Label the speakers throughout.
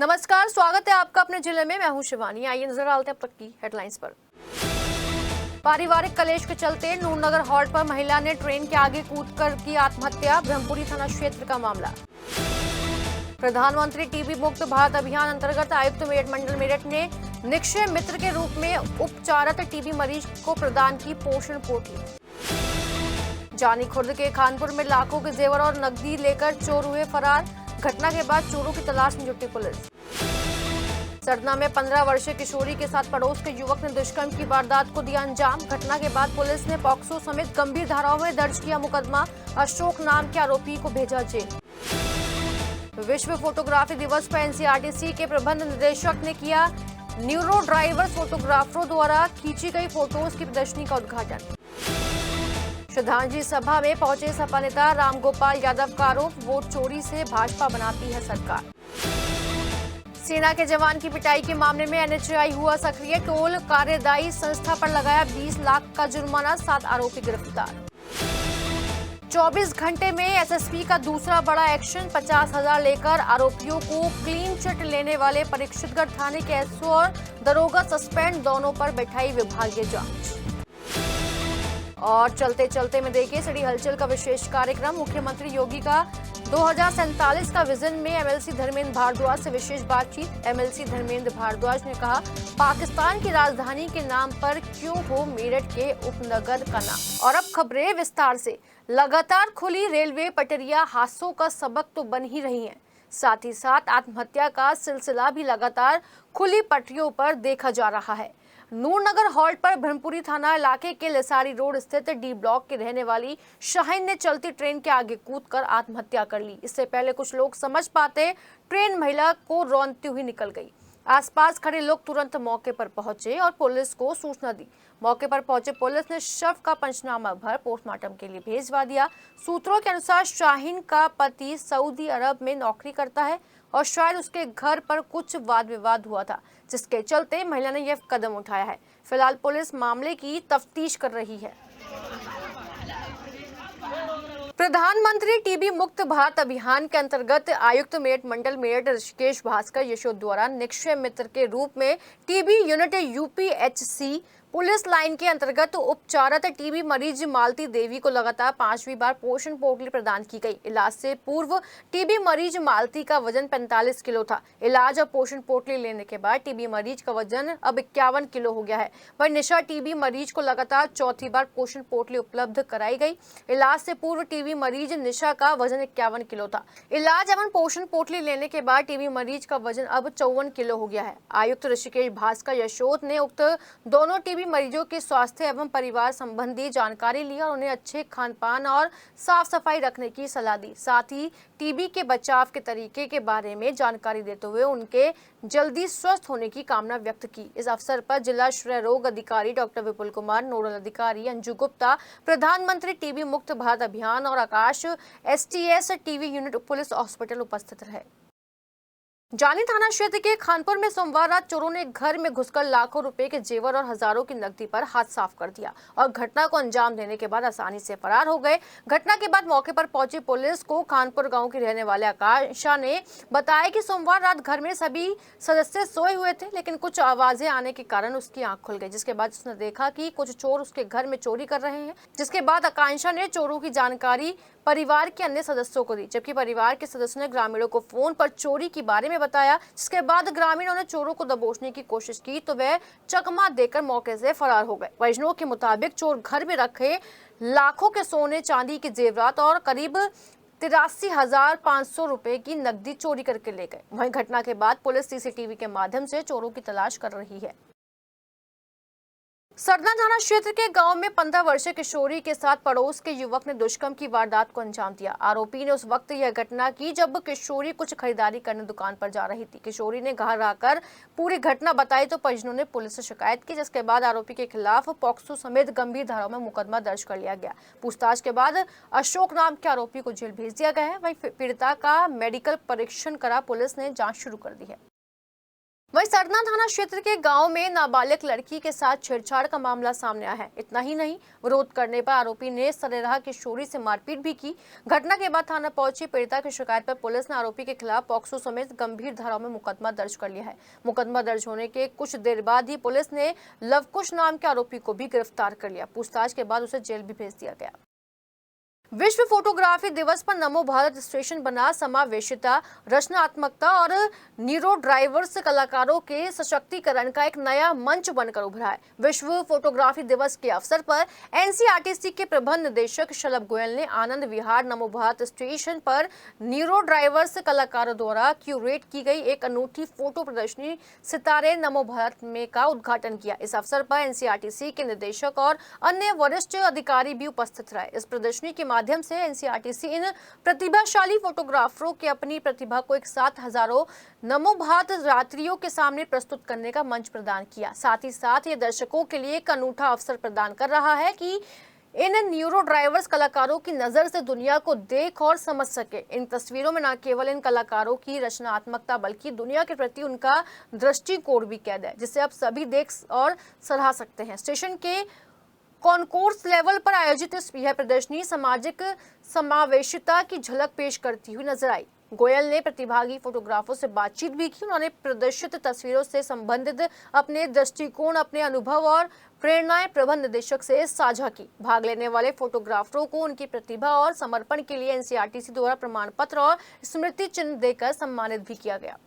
Speaker 1: नमस्कार, स्वागत है आपका अपने जिले में। मैं हूं शिवानी। आइए नजर डालते हैं अब तक की हेडलाइंस पर। पारिवारिक कलेश के चलते नूरनगर हॉल्ट पर महिला ने ट्रेन के आगे कूदकर की आत्महत्या। ब्रह्मपुरी थाना क्षेत्र का मामला। प्रधानमंत्री टीबी मुक्त भारत अभियान अंतर्गत आयुक्त मेरठ मंडल मेरठ ने निक्षय मित्र के रूप में उपचारित टीबी मरीज को प्रदान की पोषण पोटली। जानी खुर्द के खानपुर में लाखों के जेवर और नकदी लेकर चोर हुए फरार। घटना के बाद चोरों की तलाश में जुटी पुलिस। सरना में 15 वर्षीय किशोरी के साथ पड़ोस के युवक ने दुष्कर्म की वारदात को दिया अंजाम। घटना के बाद पुलिस ने पॉक्सो समेत गंभीर धाराओं में दर्ज किया मुकदमा। अशोक नाम के आरोपी को भेजा जेल। विश्व फोटोग्राफी दिवस पर एनसीआरटीसी के प्रबंध निदेशक ने किया न्यूरो ड्राइवर फोटोग्राफरों द्वारा खींची गई फोटोज की प्रदर्शनी का उद्घाटन। श्रद्धांजलि सभा में पहुंचे सपा नेता रामगोपाल यादव का आरोप, वोट चोरी से भाजपा बनाती है सरकार। सेना के जवान की पिटाई के मामले में एनएचएआई हुआ सक्रिय। टोल कार्यदायी संस्था पर लगाया 20 लाख का जुर्माना। 7 आरोपी गिरफ्तार। 24 घंटे में एसएसपी का दूसरा बड़ा एक्शन। 50,000 लेकर आरोपियों को क्लीन चिट लेने वाले परीक्षितगढ़ थाने के एसओ और दरोगा सस्पेंड, दोनों पर बैठाई विभागीय जांच। और चलते चलते में देखिए सिटी हलचल का विशेष कार्यक्रम। मुख्यमंत्री योगी का 2047 का विजन में एमएलसी धर्मेंद्र भारद्वाज से विशेष बातचीत। एमएलसी धर्मेंद्र भारद्वाज ने कहा, पाकिस्तान की राजधानी के नाम पर क्यों हो मेरठ के उपनगर का नाम। और अब खबरें विस्तार से। लगातार खुली रेलवे पटरियां हादसों का सबक तो बन ही रही हैं, साथ ही साथ आत्महत्या का सिलसिला भी लगातार खुली पटरियों पर देखा जा रहा है। नूरनगर हॉल्ट पर ब्रह्मपुरी थाना इलाके के लेसारी रोड स्थित डी ब्लॉक की रहने वाली शाहीन ने चलती ट्रेन के आगे कूदकर आत्महत्या कर ली। इससे पहले कुछ लोग समझ पाते, ट्रेन महिला को रौंदती हुई निकल गई। आसपास खड़े लोग तुरंत मौके पर पहुंचे और पुलिस को सूचना दी। मौके पर पहुंचे पुलिस ने शव का पंचनामा भर पोस्टमार्टम के लिए भेजवा दिया। सूत्रों के अनुसार शाहीन का पति सऊदी अरब में नौकरी करता है और शायद उसके घर पर कुछ वाद विवाद हुआ था, जिसके चलते महिला ने यह कदम उठाया है। फिलहाल पुलिस मामले की तफ्तीश कर रही है। प्रधानमंत्री टीबी मुक्त भारत अभियान के अंतर्गत आयुक्त मेरठ मंडल मेरठ ऋषिकेश भास्कर यशोद द्वारा निक्षय मित्र के रूप में TB unit UPHC police line के अंतर्गत उपचारित टीबी मरीज मालती देवी को लगातार 5वीं बार पोषण पोटली प्रदान की गई। इलाज से पूर्व टीबी मरीज मालती का वजन 45 किलो था। इलाज और पोषण पोटली लेने के बाद टीबी मरीज का वजन अब 51 किलो हो गया है। वहीं निशा टीबी मरीज को लगातार 4थी बार पोषण पोटली उपलब्ध कराई गई। इलाज से पूर्व टीबी मरीज निशा का वजन 51 किलो था। इलाज एवं पोषण पोटली लेने के बाद टीबी मरीज का वजन अब 54 किलो हो गया है। आयुक्त ऋषिकेश भास्कर यशोद ने उक्त दोनों टीबी मरीजों के स्वास्थ्य एवं परिवार संबंधी जानकारी ली और उन्हें अच्छे खानपान और साफ सफाई रखने की सलाह दी। साथ ही टीबी के बचाव के तरीके के बारे में जानकारी देते हुए उनके जल्दी स्वस्थ होने की कामना व्यक्त की। इस अवसर पर जिला श्रय रोग अधिकारी डॉक्टर विपुल कुमार, नोडल अधिकारी अंजू गुप्ता, प्रधानमंत्री टीबी मुक्त भारत अभियान और Akash STS TB unit police hospital उपस्थित रहे। जानी थाना क्षेत्र के खानपुर में सोमवार रात चोरों ने घर में घुसकर लाखों रुपए के जेवर और हजारों की नकदी पर हाथ साफ कर दिया और घटना को अंजाम देने के बाद आसानी से फरार हो गए। घटना के बाद मौके पर पहुंची पुलिस को खानपुर गांव की रहने वाले आकांक्षा ने बताया कि सोमवार रात घर में सभी सदस्य सोए हुए थे, लेकिन कुछ आवाजें आने के कारण उसकी आंख खुल गई, जिसके बाद उसने देखा कि कुछ चोर उसके घर में चोरी कर रहे हैं। जिसके बाद आकांक्षा ने चोरों की जानकारी परिवार के अन्य सदस्यों को दी, जबकि परिवार के सदस्यों ने ग्रामीणों को फोन पर चोरी के बारे में बताया। जिसके बाद ग्रामीणों ने चोरों को दबोचने की कोशिश की तो वह चकमा देकर मौके से फरार हो गए। परिजनों के मुताबिक चोर घर में रखे लाखों के सोने चांदी के जेवरात और करीब 83,500 रुपए की नकदी चोरी करके ले गए। वहीं घटना के बाद पुलिस सीसीटीवी के माध्यम से चोरों की तलाश कर रही है। सरना थाना क्षेत्र के गांव में 15 वर्षीय किशोरी के साथ पड़ोस के युवक ने दुष्कर्म की वारदात को अंजाम दिया। आरोपी ने उस वक्त यह घटना की जब किशोरी कुछ खरीदारी करने दुकान पर जा रही थी। किशोरी ने घर आकर पूरी घटना बताई तो परिजनों ने पुलिस से शिकायत की, जिसके बाद आरोपी के खिलाफ पॉक्सो समेत गंभीर धाराओं में मुकदमा दर्ज कर लिया गया। पूछताछ के बाद अशोक नाम के आरोपी को जेल भेज दिया गया है। वहीं पीड़िता का मेडिकल परीक्षण करा पुलिस ने जाँच शुरू कर दी है। वहीं सरना थाना क्षेत्र के गांव में नाबालिग लड़की के साथ छेड़छाड़ का मामला सामने आया है। इतना ही नहीं, विरोध करने पर आरोपी ने सरेराह किशोरी से मारपीट भी की। घटना के बाद थाना पहुंची पीड़िता की शिकायत पर पुलिस ने आरोपी के खिलाफ पॉक्सो समेत गंभीर धाराओं में मुकदमा दर्ज कर लिया है। मुकदमा दर्ज होने के कुछ देर बाद ही पुलिस ने लवकुश नाम के आरोपी को भी गिरफ्तार कर लिया। पूछताछ के बाद उसे जेल भी भेज दिया गया। विश्व फोटोग्राफी दिवस पर नमो भारत स्टेशन बना समावेशिता, रचनात्मकता और न्यूरो ड्राइवर्स कलाकारों के सशक्तिकरण का एक नया मंच बनकर उभरा है। विश्व फोटोग्राफी दिवस के अवसर पर एनसीआरटीसी के प्रबंध निदेशक शलभ गोयल ने आनंद विहार नमो भारत स्टेशन पर न्यूरो ड्राइवर्स कलाकारों द्वारा क्यूरेट की गई एक अनूठी फोटो प्रदर्शनी सितारे नमो भारत में का उद्घाटन किया। इस अवसर पर एनसीआरटीसी के निदेशक और अन्य वरिष्ठ अधिकारी भी उपस्थित रहे। इस प्रदर्शनी के माध्यम से एनसीआरटीसी इन प्रतिभाशाली फोटोग्राफरों की अपनी प्रतिभा को एक साथ हजारों नमो भारत यात्रियों के सामने प्रस्तुत करने का मंच प्रदान किया। साथ ही साथ ये दर्शकों के लिए एक अनूठा अवसर प्रदान कर रहा है कि इन न्यूरो ड्राइवर्स कलाकारों की नजर से दुनिया को देख और समझ सके। इन तस्वीरों में न केवल इन कलाकारों की रचनात्मकता बल्कि दुनिया के प्रति उनका दृष्टिकोण भी कैद है, जिसे आप सभी देख और सराह सकते हैं। स्टेशन के कॉन्कोर्स लेवल पर आयोजित यह प्रदर्शनी सामाजिक समावेशिता की झलक पेश करती हुई नजर आई। गोयल ने प्रतिभागी फोटोग्राफरों से बातचीत भी की। उन्होंने प्रदर्शित तस्वीरों से संबंधित अपने दृष्टिकोण, अपने अनुभव और प्रेरणाएं प्रबंध निदेशक से साझा की। भाग लेने वाले फोटोग्राफरों को उनकी प्रतिभा और समर्पण के लिए एनसीआरटीसी द्वारा प्रमाण पत्र और स्मृति चिन्ह देकर सम्मानित भी किया गया।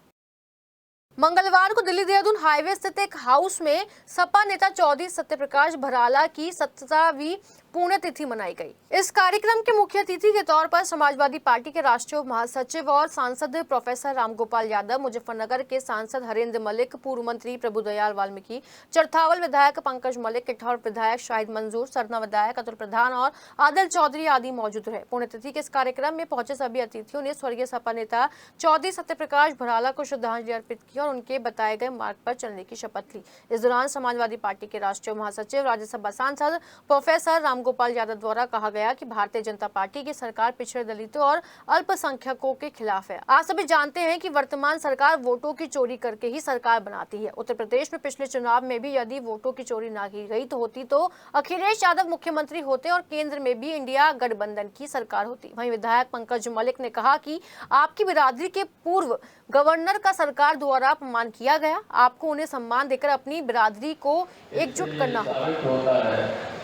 Speaker 1: मंगलवार को दिल्ली देहरादून हाईवे स्थित एक हाउस में सपा नेता चौधरी सत्यप्रकाश भराला की 17वीं पुण्यतिथि मनाई गई। इस कार्यक्रम के मुख्य अतिथि के तौर पर समाजवादी पार्टी के राष्ट्रीय महासचिव और सांसद प्रोफेसर रामगोपाल यादव, मुजफ्फरनगर के सांसद हरेंद्र मलिक, पूर्व मंत्री प्रभुदयाल वाल्मीकि, चरथावल विधायक पंकज मलिक, किठौर विधायक शाहिद मंजूर, सरना विधायक अतुल प्रधान और आदिल चौधरी आदि मौजूद रहे। पुण्यतिथि के इस कार्यक्रम में पहुंचे सभी अतिथियों ने स्वर्गीय सपा नेता चौधरी सत्यप्रकाश भराला को श्रद्धांजलि अर्पित की और उनके बताए गए मार्ग पर चलने की शपथ ली। इस दौरान समाजवादी पार्टी के राष्ट्रीय महासचिव, राज्यसभा सांसद प्रोफेसर रामगोपाल यादव द्वारा कहा गया कि भारतीय जनता पार्टी की सरकार पिछड़े दलितों और अल्पसंख्यकों के खिलाफ है। आप सभी जानते हैं कि वर्तमान सरकार वोटों की चोरी करके ही सरकार बनाती है। उत्तर प्रदेश में पिछले चुनाव में भी यदि वोटों की चोरी ना की गई तो होती तो अखिलेश यादव मुख्यमंत्री होते और केंद्र में भी इंडिया गठबंधन की सरकार होती। वहीं विधायक पंकज मलिक ने कहा कि आपकी बिरादरी के पूर्व गवर्नर का सरकार द्वारा अपमान किया गया। आपको उन्हें सम्मान देकर अपनी बिरादरी को एकजुट करना होगा।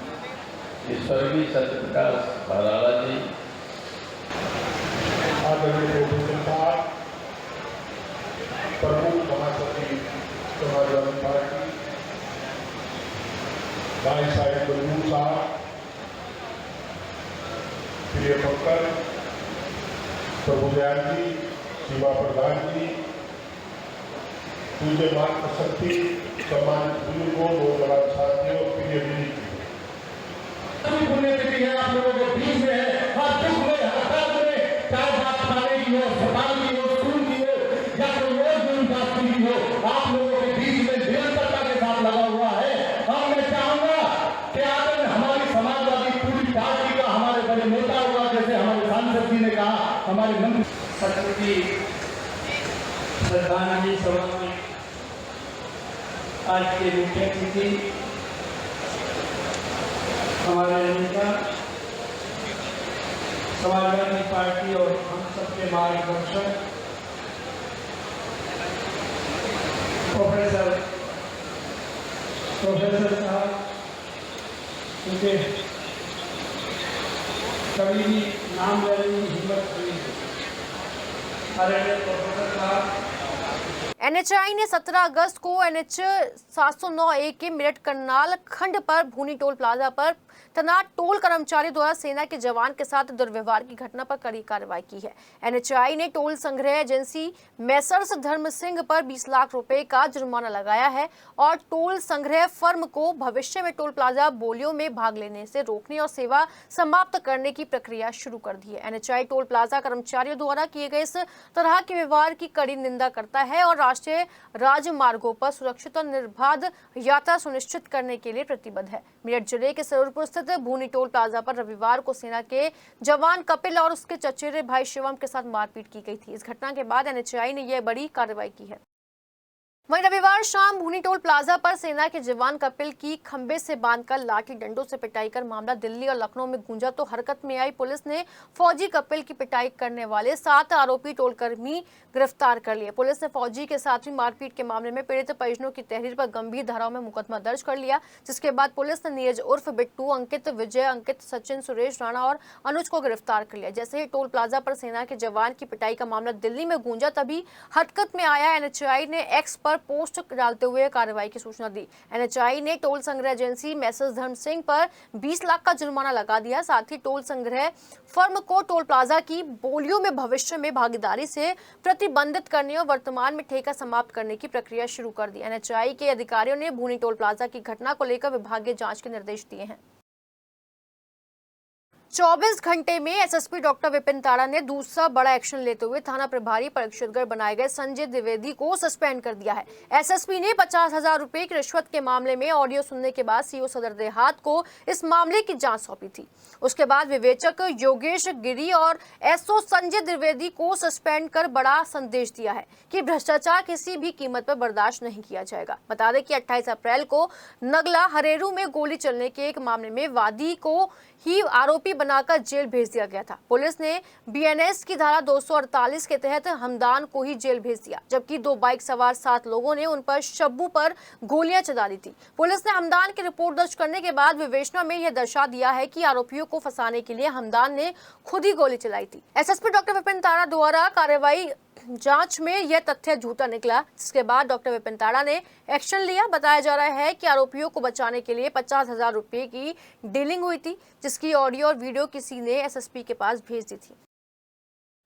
Speaker 2: स्वर्गीय सत्यप्रकाश भराला जी, आदरणीय प्रमुख महासचिव समाजवादी पार्टी भाई साहिब मंजूर साहब, प्रिय पंकज, प्रभुदयाल जी, शिवा प्रधान जी, पूज्य मातृशक्ति, सम्मानित बुजुर्गों, नौजवान साथियों, प्रिय मित्र, पुण्यतिथि है आप लोगों के बीच में है। हर दुख में, हर दर्द में, चाहे बात खाने की हो, अस्पताल की हो, स्कूल की हो या कोई और यूनिवर्सिटी की हो, आप लोगों के बीच में निरंतरता के साथ लगा हुआ है। और मैं चाहूंगा कि आज हमारी समाजवादी पूरी पार्टी का हमारे बड़े नेता हुआ, जैसे हमारे सांसद जी ने कहा, हमारे मंत्री
Speaker 3: सत्य श्रद्धांजलि सभा में आज के मुख्य अतिथि हमारे नेता, समाजवादी पार्टी और हम सबके मार्गदर्शक प्रोफेसर साहब, उनके कभी भी नाम लेने की हिम्मत नहीं। प्रोफेसर साहब,
Speaker 1: एनएचआई ने 17 अगस्त को एनएच 709A के मेरठ करनाल खंड पर भूनी टोल प्लाजा पर तैनात टोल कर्मचारी द्वारा सेना के जवान के साथ दुर्व्यवहार की घटना पर कड़ी कार्रवाई की है। एनएचआई ने टोल संग्रह एजेंसी मैसर्स धर्म सिंह पर 20 लाख रुपए का जुर्माना लगाया है और टोल संग्रह फर्म को भविष्य में टोल प्लाजा बोलियों में भाग लेने से रोकने और सेवा समाप्त करने की प्रक्रिया शुरू कर दी है। एनएचआई टोल प्लाजा कर्मचारियों द्वारा किए गए इस तरह के व्यवहार की कड़ी निंदा करता है और राष्ट्रीय राजमार्गों पर सुरक्षित और निर्बाध यात्रा सुनिश्चित करने के लिए प्रतिबद्ध है। मेरठ जिले के सरूरपुर स्थित भूनी टोल प्लाजा पर रविवार को सेना के जवान कपिल और उसके चचेरे भाई शिवम के साथ मारपीट की गई थी। इस घटना के बाद एनएचआई ने यह बड़ी कार्रवाई की है। वहीं रविवार शाम भूनी टोल प्लाजा पर सेना के जवान कपिल की खंबे से बांधकर लाठी डंडों से पिटाई कर मामला दिल्ली और लखनऊ में गूंजा तो हरकत में आई पुलिस ने फौजी कपिल की पिटाई करने वाले 7 आरोपी टोलकर्मी गिरफ्तार कर लिए। पुलिस ने फौजी के साथ हुई मारपीट के मामले में पीड़ित परिजनों की तहरीर पर गंभीर धाराओं में मुकदमा दर्ज कर लिया, जिसके बाद पुलिस ने नीरज उर्फ बिट्टू, अंकित, विजय, अंकित, सचिन, सुरेश राणा और अनुज को गिरफ्तार कर लिया। जैसे ही टोल प्लाजा पर सेना के जवान की पिटाई का मामला दिल्ली में गूंजा, तभी हरकत में आया एनएचआई ने एक्स पर पोस्ट डालते हुए कार्रवाई की सूचना दी। एनएचआई ने टोल संग्रह एजेंसी मैसेज धर्म सिंह पर 20 लाख का जुर्माना लगा दिया। साथ ही टोल संग्रह फर्म को टोल प्लाजा की बोलियों में भविष्य में भागीदारी से प्रतिबंधित करने और वर्तमान में ठेका समाप्त करने की प्रक्रिया शुरू कर दी। एनएचआई के अधिकारियों ने भूनी टोल प्लाजा की घटना को लेकर विभागीय जांच के निर्देश दिए हैं। 24 घंटे में एसएसपी डॉक्टर विपिन ताड़ा ने दूसरा बड़ा एक्शन लेते हुए थाना प्रभारी परीक्षितगढ़ बनाए गए संजय द्विवेदी को सस्पेंड कर दिया है। एसएसपी ने 50,000 रुपए की रिश्वत के मामले में ऑडियो सुनने के बाद सीओ सदर देहात को इस मामले की जांच सौंपी थी। उसके बाद विवेचक योगेश गिरी और एसओ संजय द्विवेदी को सस्पेंड कर बड़ा संदेश दिया है कि भ्रष्टाचार किसी भी कीमत पर बर्दाश्त नहीं किया जाएगा। बता दें कि 28 अप्रैल को नगला हरेरू में गोली चलने के एक मामले में वादी को ही आरोपी बनाकर जेल भेज दिया गया था। पुलिस ने बीएनएस की धारा 248 के तहत हमदान को ही जेल भेज दिया, जबकि 2 बाइक सवार 7 लोगों ने उन पर शब्बू पर गोलियां चला दी थी। पुलिस ने हमदान की रिपोर्ट दर्ज करने के बाद विवेचना में यह दर्शा दिया है कि आरोपियों को फंसाने के लिए हमदान ने खुद ही गोली चलाई थी। एसएसपी डॉक्टर विपिन ताड़ा द्वारा कार्रवाई जांच में यह तथ्य झूठा निकला, जिसके बाद डॉक्टर विपिन ताड़ा ने एक्शन लिया। बताया जा रहा है कि आरोपियों को बचाने के लिए 50,000 रुपए की डीलिंग हुई थी, जिसकी ऑडियो और वीडियो किसी ने एसएसपी के पास भेज दी थी।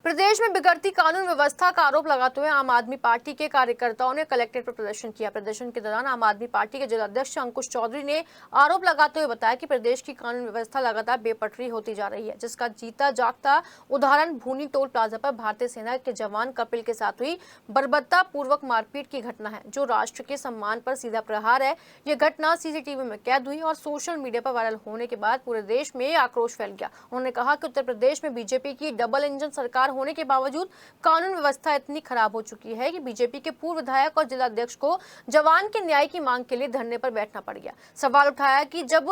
Speaker 1: प्रदेश में बिगड़ती कानून व्यवस्था का आरोप लगाते हुए आम आदमी पार्टी के कार्यकर्ताओं ने कलेक्ट्रेट पर प्रदर्शन किया। प्रदर्शन के दौरान आम आदमी पार्टी के जिलाध्यक्ष अंकुश चौधरी ने आरोप लगाते हुए बताया कि प्रदेश की कानून व्यवस्था लगातार बेपटरी होती जा रही है, जिसका जीता जागता उदाहरण भूनी टोल प्लाजा पर भारतीय सेना के जवान कपिल के साथ हुई बर्बरता पूर्वक मारपीट की घटना है, जो राष्ट्र के सम्मान पर सीधा प्रहार है। यह घटना सीसीटीवी में कैद हुई और सोशल मीडिया पर वायरल होने के बाद पूरे देश में आक्रोश फैल गया। उन्होंने कहा कि उत्तर प्रदेश में बीजेपी की डबल इंजन सरकार होने के बावजूद कानून व्यवस्था इतनी खराब हो चुकी है कि बीजेपी के पूर्व विधायक और जिलाध्यक्ष को जवान के न्याय की मांग के लिए धरने पर बैठना पड़ गया। सवाल उठाया कि जब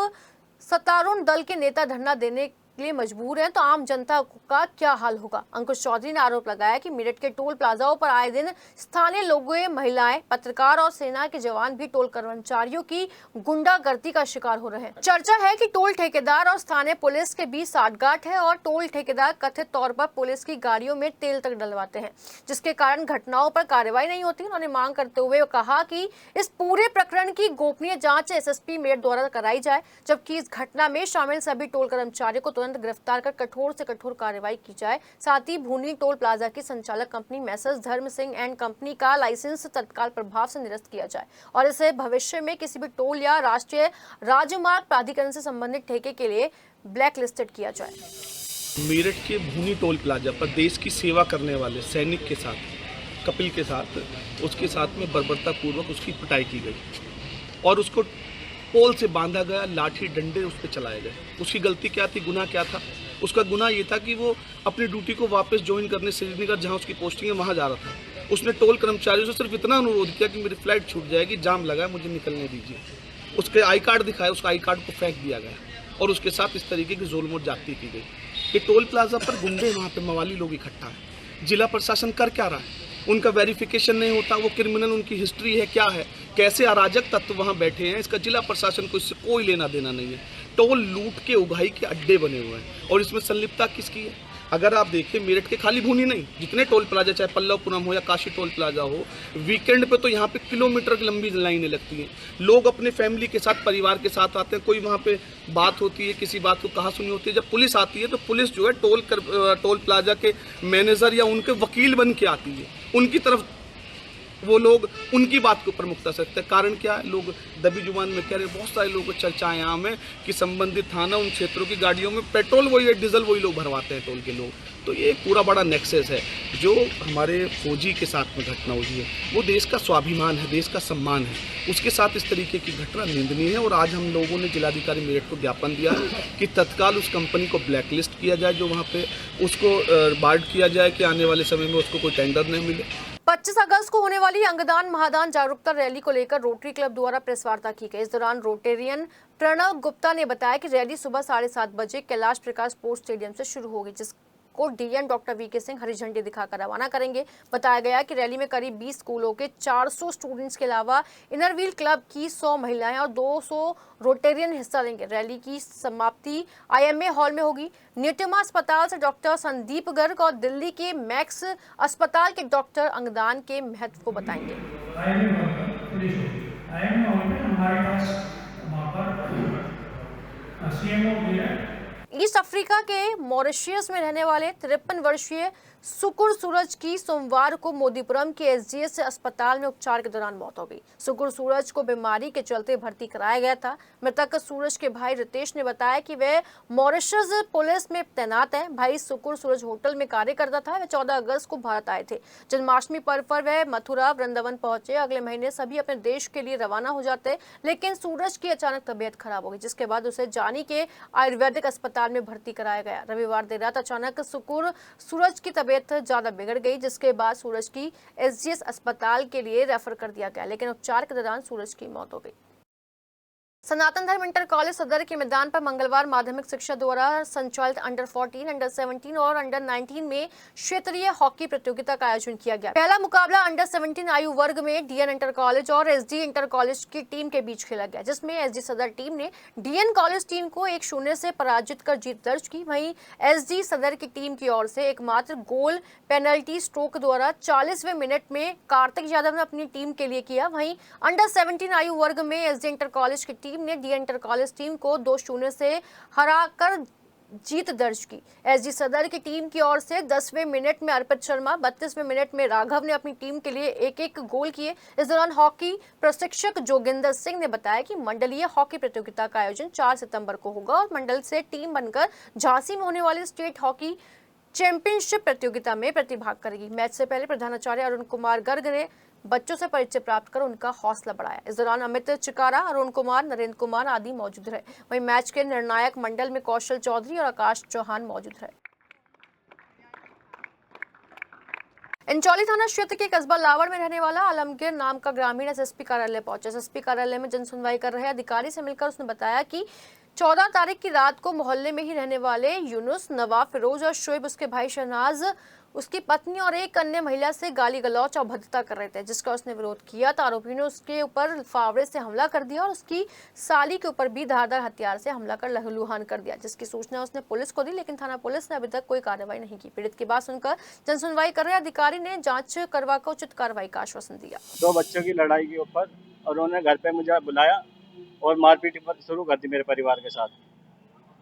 Speaker 1: सत्तारूढ़ दल के नेता धरना देने के लिए मजबूर हैं तो आम जनता का क्या हाल होगा। अंकुश चौधरी ने आरोप लगाया कि मेरठ के टोल प्लाजाओं पर आए दिन स्थानीय लोगों, महिलाएं, पत्रकार और सेना के जवान भी टोल कर्मचारियों की गुंडागर्दी का शिकार हो रहे हैं। चर्चा है कि टोल ठेकेदार और स्थानीय पुलिस के बीच साठगांठ है और टोल ठेकेदार कथित तौर पर पुलिस की गाड़ियों में तेल तक डलवाते हैं, जिसके कारण घटनाओं पर कार्रवाई नहीं होती। उन्होंने मांग करते हुए कहा कि इस पूरे प्रकरण की गोपनीय जांच एसएसपी मेरठ द्वारा कराई जाए, जबकि इस घटना में शामिल सभी टोल कर्मचारियों को गिरफ्तार कर कठोर से कठोर कार्रवाई की जाए। साथ ही भूनी टोल प्लाजा की संचालक कंपनी मैसेज धर्म सिंह एंड कंपनी का लाइसेंस तत्काल प्रभाव से निरस्त किया जाए और इसे भविष्य में किसी भी टोल या राष्ट्रीय राजमार्ग प्राधिकरण से संबंधित ठेके के लिए ब्लैक लिस्टेड किया जाए।
Speaker 4: मेरठ के भूनी टोल प्लाजा पर देश की सेवा करने वाले सैनिक के साथ, कपिल के साथ, उसके साथ में बर्बरता पूर्वक उसकी पिटाई की गई और उसको पोल से बांधा गया, लाठी डंडे उस पर चलाए गए। उसकी गलती क्या थी, गुनाह क्या था? उसका गुनाह ये था कि वो अपनी ड्यूटी को वापस ज्वाइन करने श्रीनगर, जहाँ उसकी पोस्टिंग है, वहाँ जा रहा था। उसने टोल कर्मचारियों से सिर्फ इतना अनुरोध किया कि मेरी फ्लाइट छूट जाएगी, जाम लगा है, मुझे निकलने दीजिए। उसके आई कार्ड दिखाया, उसका आई कार्ड को फेंक दिया गया और उसके साथ इस तरीके की जुल्म और ज्यादती की गई। ये टोल प्लाजा पर गुंडे, वहाँ पे मवाली लोग इकट्ठा है। जिला प्रशासन कर क्या रहा है? उनका वेरिफिकेशन नहीं होता, वो क्रिमिनल, उनकी हिस्ट्री है, क्या है, कैसे अराजक तत्व वहाँ बैठे हैं, इसका जिला प्रशासन को इससे कोई लेना देना नहीं है। टोल लूट के उगाही के अड्डे बने हुए हैं और इसमें संलिप्तता किसकी है? अगर आप देखिए, मेरठ के खाली भूनी नहीं, जितने टोल प्लाजा, चाहे पल्लवपुरम हो या काशी टोल प्लाजा हो, वीकेंड पे तो यहाँ पे किलोमीटर की लंबी लाइनें लगती हैं। लोग अपने फैमिली के साथ, परिवार के साथ आते हैं। कोई वहाँ पे बात होती है, किसी बात को कहा सुनी होती है, जब पुलिस आती है तो पुलिस जो है टोल प्लाजा के मैनेजर या उनके वकील बन के आती है। उनकी तरफ वो लोग उनकी बात को प्रमुखता से रखते हैं। कारण क्या है? लोग दबी जुबान में कह रहे हैं, बहुत सारे लोगों को चर्चाएं आम है कि संबंधित थाना, उन क्षेत्रों की गाड़ियों में पेट्रोल वही है, डीजल वही लोग भरवाते हैं, टोल के लोग। तो ये पूरा बड़ा नेक्सस है। जो हमारे फौजी के साथ में घटना हुई है, वो देश का स्वाभिमान है, देश का सम्मान है। उसके साथ इस तरीके की घटना निंदनीय है और आज हम लोगों ने जिलाधिकारी मेरठ को ज्ञापन दिया है कि तत्काल उस कंपनी को ब्लैकलिस्ट किया जाए, जो वहाँ पे उसको बार्ड किया जाए कि आने वाले समय में उसको कोई टेंडर नहीं मिले।
Speaker 1: 25 अगस्त को होने वाली अंगदान महादान जागरूकता रैली को लेकर रोटरी क्लब द्वारा प्रेस वार्ता की गई। इस दौरान रोटेरियन प्रणव गुप्ता ने बताया कि रैली सुबह 7:30 बजे कैलाश प्रकाश स्पोर्ट्स स्टेडियम से शुरू होगी, जिसको डीएन डॉक्टर वीके सिंह हरी झंडी दिखाकर रवाना करेंगे। बताया गया कि रैली में करीब 20 स्कूलों के 400 स्टूडेंट्स के अलावा इनरव्हील क्लब की 100 महिलाएं और 200 रोटेरियन हिस्सा लेंगे। रैली की समाप्ति IMA हॉल में होगी। न्यूट्रमा अस्पताल से डॉक्टर संदीप गर्ग और दिल्ली के मैक्स अस्पताल के डॉक्टर अंगदान के महत्व को बताएंगे। ईस्ट अफ्रीका के मॉरिशस में रहने वाले 53 वर्षीय सुकुर सूरज की सोमवार को मोदीपुरम के SGS अस्पताल में उपचार के दौरान मौत हो गई। सुकुर सूरज को बीमारी के चलते भर्ती कराया गया था। मृतक सूरज के भाई रितेश ने बताया कि वह मॉरिशस पुलिस में तैनात है। भाई सुकुर सूरज होटल में कार्य करता था। वह 14 अगस्त को भारत आए थे। जन्माष्टमी पर्व पर वह मथुरा वृंदावन पहुंचे। अगले महीने सभी अपने देश के लिए रवाना हो जाते, लेकिन सूरज की अचानक तबीयत खराब हो गई, जिसके बाद उसे जानी के आयुर्वेदिक अस्पताल में भर्ती कराया गया। रविवार देर रात अचानक सुकुर सूरज की तबीयत ज्यादा बिगड़ गई, जिसके बाद सूरज की SGS अस्पताल के लिए रेफर कर दिया गया, लेकिन उपचार के दौरान सूरज की मौत हो गई। सनातन धर्म इंटर कॉलेज सदर के मैदान पर मंगलवार माध्यमिक शिक्षा द्वारा संचालित अंडर 14, अंडर 17 और अंडर 19 में क्षेत्रीय हॉकी प्रतियोगिता का आयोजन किया गया। पहला मुकाबला अंडर 17 आयु वर्ग में DN इंटर कॉलेज और SD इंटर कॉलेज की टीम के बीच खेला गया, जिसमें SD सदर टीम ने DN कॉलेज टीम को 1-0 से पराजित कर जीत दर्ज की। वहीं SD सदर की टीम की ओर से एकमात्र गोल पेनल्टी स्ट्रोक द्वारा 40वें मिनट में कार्तिक यादव ने अपनी टीम के लिए किया। वहीं अंडर 17 आयु वर्ग में SD इंटर कॉलेज की टीम ने DN इंटर कॉलेज टीम को 2-0 से हराकर जीत दर्ज की। SD सदर की टीम की ओर से 10वें मिनट में अर्पित शर्मा, 32वें मिनट में राघव ने अपनी टीम के लिए एक गोल किए। इस दौरान हॉकी प्रशिक्षक जोगिंदर सिंह ने बताया कि मंडलीय हॉकी प्रतियोगिता का आयोजन 4 सितंबर को होगा और मंडल से टीम बनकर झांसी में होने वाली स्टेट हॉकी चैंपियनशिप प्रतियोगिता में प्रतिभाग करेगी। मैच से पहले प्रधानाचार्य अरुण कुमार गर्ग ने बच्चों से परिचय प्राप्त कर उनका हौसला बढ़ाया। इस दौरान अमित चिकारा, अरुण कुमार, नरेंद्र कुमार आदि मौजूद रहे। वहीं मैच के निर्णायक मंडल में कौशल चौधरी और आकाश चौहान मौजूद रहे। इंचौली थाना क्षेत्र के कस्बा लावड़ में रहने वाला आलमगीर नाम का ग्रामीण SSP कार्यालय पहुंचा। SSP कार्यालय में जन सुनवाई कर रहे अधिकारी से मिलकर उसने बताया कि 14 तारीख की रात को मोहल्ले में ही रहने वाले यूनुस, नवाब, फिरोज और शोएब, उसके भाई शहनाज, उसकी पत्नी और एक अन्य महिला से गाली गलौच और भद्दता कर रहे थे, जिसका उसने विरोध किया तो आरोपी ने उसके ऊपर फावड़े से हमला कर दिया और उसकी साली के ऊपर भी धारदार हथियार से हमला कर लहूलुहान कर दिया, जिसकी सूचना उसने पुलिस को दी, लेकिन थाना पुलिस ने अभी तक कोई कार्रवाई नहीं की। पीड़ित की बात सुनकर जन सुनवाई कर रहे अधिकारी ने जांच करवाकर उचित कार्रवाई का आश्वासन दिया।
Speaker 3: 2 बच्चों की लड़ाई के ऊपर और उन्होंने घर पे मुझे बुलाया और मारपीट शुरू कर दी मेरे परिवार के साथ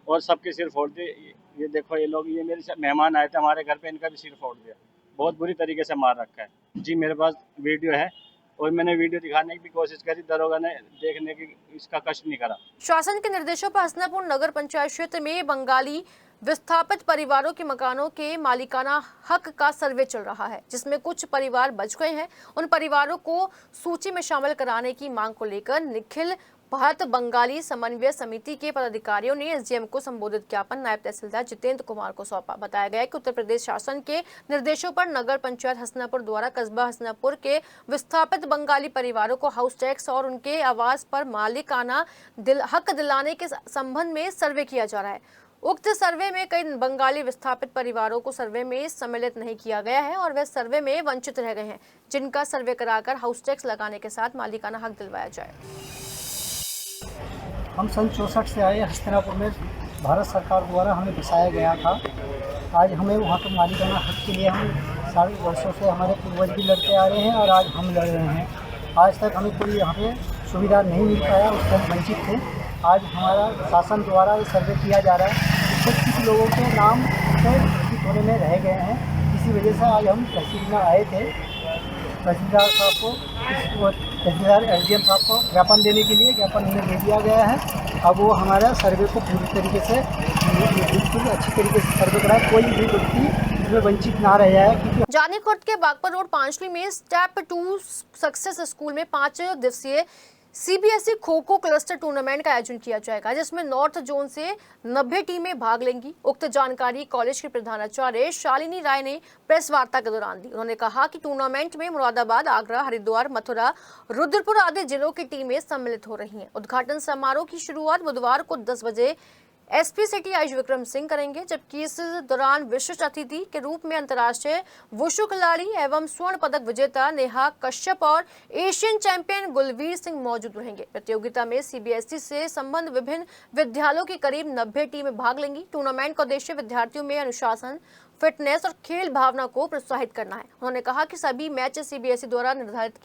Speaker 3: और सबके सिर फोड़ दिए। ये देखो, ये लोग, ये मेरे मेहमान आए थे हमारे घर पे, इनका भी सिर फोड़ दिया। बहुत बुरी तरीके से मार रखा है जी। मेरे पास वीडियो है और मैंने वीडियो दिखाने की भी कोशिश करी, दरोगा ने देखने की इसका कष्ट नहीं करा।
Speaker 1: शासन के निर्देशों पर हसनापुर नगर पंचायत क्षेत्र में बंगाली विस्थापित परिवारों के मकानों के मालिकाना हक का सर्वे चल रहा है, जिसमें कुछ परिवार बच गए हैं। उन परिवारों को सूची में शामिल कराने की मांग को लेकर निखिल भारत बंगाली समन्वय समिति के पदाधिकारियों ने SDM को संबोधित ज्ञापन नायब तहसीलदार जितेंद्र कुमार को सौंपा। बताया गया कि उत्तर प्रदेश शासन के निर्देशों पर नगर पंचायत हसनापुर द्वारा कस्बा हसनापुर के विस्थापित बंगाली परिवारों को हाउस टैक्स और उनके आवास पर मालिकाना हक दिलाने के संबंध में सर्वे किया जा रहा है। उक्त सर्वे में कई बंगाली विस्थापित परिवारों को सर्वे में सम्मिलित नहीं किया गया है और वे सर्वे में वंचित रह गए हैं, जिनका सर्वे कराकर हाउस टैक्स लगाने के साथ मालिकाना हक दिलवाया जाए।
Speaker 5: हम सन 64 से आए। हस्तिनापुर में भारत सरकार द्वारा हमें बसाया गया था। आज हमें वहाँ पर मालिकाना हक के लिए हम सारे वर्षों से हमारे पूर्वज भी लड़ते आ रहे हैं और आज हम लड़ रहे हैं। आज तक हमें कोई यहाँ पे सुविधा नहीं मिल पाया, उससे हम वंचित थे। आज हमारा शासन द्वारा ये सर्वे किया जा रहा है। कुछ लोगों के नाम घोषित होने में रह गए हैं, इसी वजह से आज हम तहसील में आए थे। तहसीलदार साहब को, तहसीलदार SDM साहब को ज्ञापन देने के लिए ज्ञापन उन्हें दे दिया गया है। अब वो हमारा सर्वे को पूरी तरीके से बिल्कुल अच्छी तरीके से सर्वे कराए, कोई भी व्यक्ति इसमें वंचित ना रह जाए।
Speaker 1: जानीखुर्द के बागपत रोड पांचली में स्टेप 2 सक्सेस स्कूल में 5 दिवसीय CBSE kho kho cluster tournament का आयोजन किया जाएगा, जिसमें नॉर्थ जोन से 90 टीमें भाग लेंगी। उक्त जानकारी कॉलेज के प्रधानाचार्य शालिनी राय ने प्रेस वार्ता के दौरान दी। उन्होंने कहा कि टूर्नामेंट में मुरादाबाद, आगरा, हरिद्वार, मथुरा, रुद्रपुर आदि जिलों की टीमें सम्मिलित हो रही हैं। उद्घाटन समारोह की शुरुआत बुधवार को 10 बजे एसपी सिटी आयुष विक्रम सिंह करेंगे, जबकि इस दौरान विशिष्ट अतिथि के रूप में अंतर्राष्ट्रीय वुशु खिलाड़ी एवं स्वर्ण पदक विजेता नेहा कश्यप और एशियन चैंपियन गुलवीर सिंह मौजूद रहेंगे। प्रतियोगिता में सीबीएसई से संबद्ध विभिन्न विद्यालयों की करीब 90 टीमें भाग लेंगी। टूर्नामेंट का उद्देश्य विद्यार्थियों में अनुशासन, फिटनेस और खेल भावना को प्रोत्साहित करना है। उन्होंने कहा कि सभी मैच सीबीएसई द्वारा निर्धारित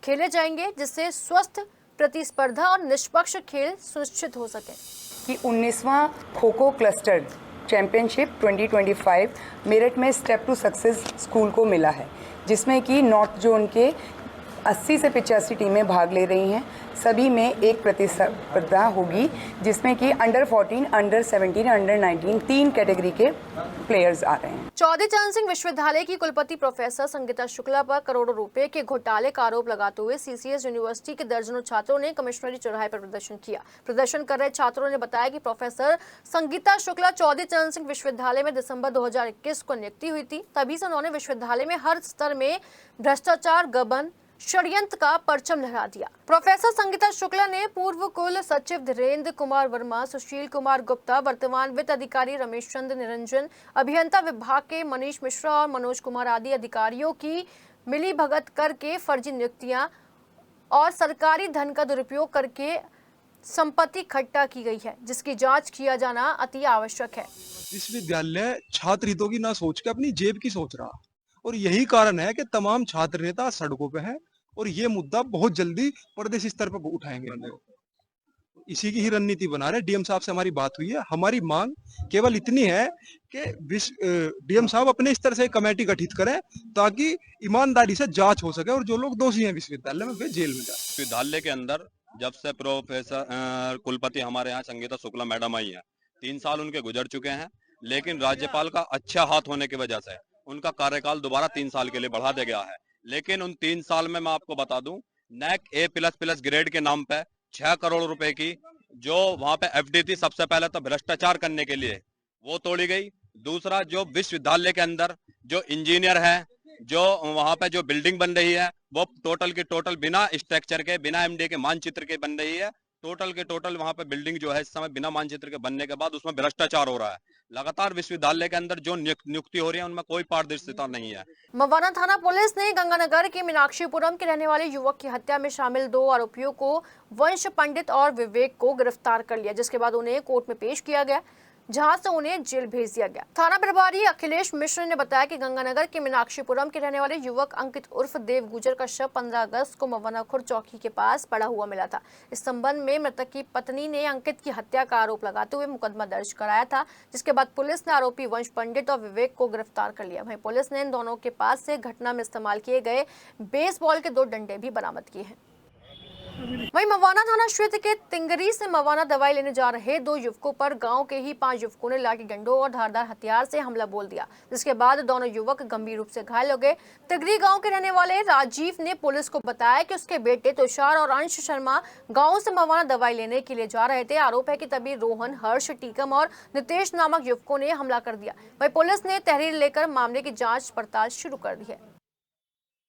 Speaker 1: खेले जाएंगे, जिससे स्वस्थ प्रतिस्पर्धा और निष्पक्ष खेल सुनिश्चित हो सके।
Speaker 6: कि 19वां खो खो क्लस्टर चैम्पियनशिप 2025 मेरठ में स्टेप टू सक्सेस स्कूल को मिला है, जिसमें कि नॉर्थ जोन के 80 से 85 टीमें भाग ले रही हैं। सभी में एक प्रतिस्पर्धा होगी, जिसमें कि अंडर 14, अंडर 17, अंडर 19 3 कैटेगरी के प्लेयर्स आ रहे हैं।
Speaker 1: चौधरी चरण सिंह विश्वविद्यालय की कुलपति प्रोफेसर संगीता शुक्ला पर करोड़ों रुपए के घोटाले का आरोप लगाते हुए सीसीएस यूनिवर्सिटी के दर्जनों छात्रों ने कमिश्नरी चौराहे पर प्रदर्शन किया। प्रदर्शन कर रहे छात्रों ने बताया कि प्रोफेसर संगीता शुक्ला चौधरी चरण सिंह विश्वविद्यालय में दिसंबर 2021 को नियुक्ति हुई थी। तभी से उन्होंने विश्वविद्यालय में हर स्तर में भ्रष्टाचार, गबन, षड्यंत्र का परचम लहरा दिया। प्रोफेसर संगीता शुक्ला ने पूर्व कुल सचिव धीरेन्द्र कुमार वर्मा, सुशील कुमार गुप्ता, वर्तमान वित्त अधिकारी रमेश चंद्र निरंजन, अभियंता विभाग के मनीष मिश्रा और मनोज कुमार आदि अधिकारियों की मिली भगत करके फर्जी नियुक्तियां और सरकारी धन का दुरुपयोग करके संपत्ति इकट्ठा की गई है, जिसकी जांच किया जाना अति आवश्यक है।
Speaker 7: विश्वविद्यालय छात्र हितों की ना सोच के अपनी जेब की सोच रहा, और यही कारण है कि तमाम छात्र नेता सड़कों पे हैं और ये मुद्दा बहुत जल्दी प्रदेश स्तर पर उठाएंगे। इसी की ही रणनीति बना रहे। डीएम साहब से हमारी बात हुई है। हमारी मांग केवल इतनी है कि डीएम साहब अपने स्तर से कमेटी गठित करें, ताकि ईमानदारी से जांच हो सके और जो लोग दोषी हैं विश्वविद्यालय में वे जेल में जाए।
Speaker 8: विश्वविद्यालय के अंदर जब से प्रोफेसर कुलपति हमारे यहाँ संगीता शुक्ला मैडम आई है, 3 साल उनके गुजर चुके हैं, लेकिन राज्यपाल का अच्छा हाथ होने की वजह से उनका कार्यकाल दोबारा 3 साल के लिए बढ़ा दिया गया है। लेकिन उन 3 साल में मैं आपको बता दूं, नैक A++ ग्रेड के नाम पे 6 करोड़ रुपए की जो वहां पे एफडी थी, सबसे पहले तो भ्रष्टाचार करने के लिए वो तोड़ी गई। दूसरा, जो विश्वविद्यालय के अंदर जो इंजीनियर है, जो वहां पे जो बिल्डिंग बन रही है, वो टोटल की टोटल बिना स्ट्रक्चर के, बिना एमडी के मानचित्र के बन रही है। टोटल के टोटल वहां पे बिल्डिंग जो है इस समय बिना मानचित्र के बनने के बाद उसमें भ्रष्टाचार हो रहा है। लगातार विश्वविद्यालय के अंदर जो नियुक्ति हो रही है उनमें कोई पारदर्शिता नहीं है।
Speaker 1: मवाना थाना पुलिस ने गंगानगर के मीनाक्षीपुरम के रहने वाले युवक की हत्या में शामिल 2 आरोपियों को वंश पंडित और विवेक को गिरफ्तार कर लिया, जिसके बाद उन्हें कोर्ट में पेश किया गया, जहां से उन्हें जेल भेज दिया गया। थाना प्रभारी अखिलेश मिश्र ने बताया कि गंगानगर के मीनाक्षीपुरम के रहने वाले युवक अंकित उर्फ देव गुजर का शव 15 अगस्त को मवाना खुर्द चौकी के पास पड़ा हुआ मिला था। इस संबंध में मृतक की पत्नी ने अंकित की हत्या का आरोप लगाते हुए मुकदमा दर्ज कराया था, जिसके बाद पुलिस ने आरोपी वंश पंडित और विवेक को गिरफ्तार कर लिया। वहीं पुलिस ने इन दोनों के पास से घटना में इस्तेमाल किए गए बेसबॉल के 2 डंडे भी बरामद किए हैं। वहीं मवाना थाना क्षेत्र के तिंगरी से मवाना दवाई लेने जा रहे 2 युवकों पर गांव के ही 5 युवकों ने लाठी डंडों और धारदार हथियार से हमला बोल दिया, जिसके बाद दोनों युवक गंभीर रूप से घायल हो गए। तिगरी गांव के रहने वाले राजीव ने पुलिस को बताया कि उसके बेटे तुषार और अंश शर्मा गाँव से मवाना दवाई लेने के लिए जा रहे थे। आरोप है कि तभी रोहन, हर्ष, टीकम और नितेश नामक युवकों ने हमला कर दिया। वहीं पुलिस ने तहरीर लेकर मामले की जाँच पड़ताल शुरू कर दी है।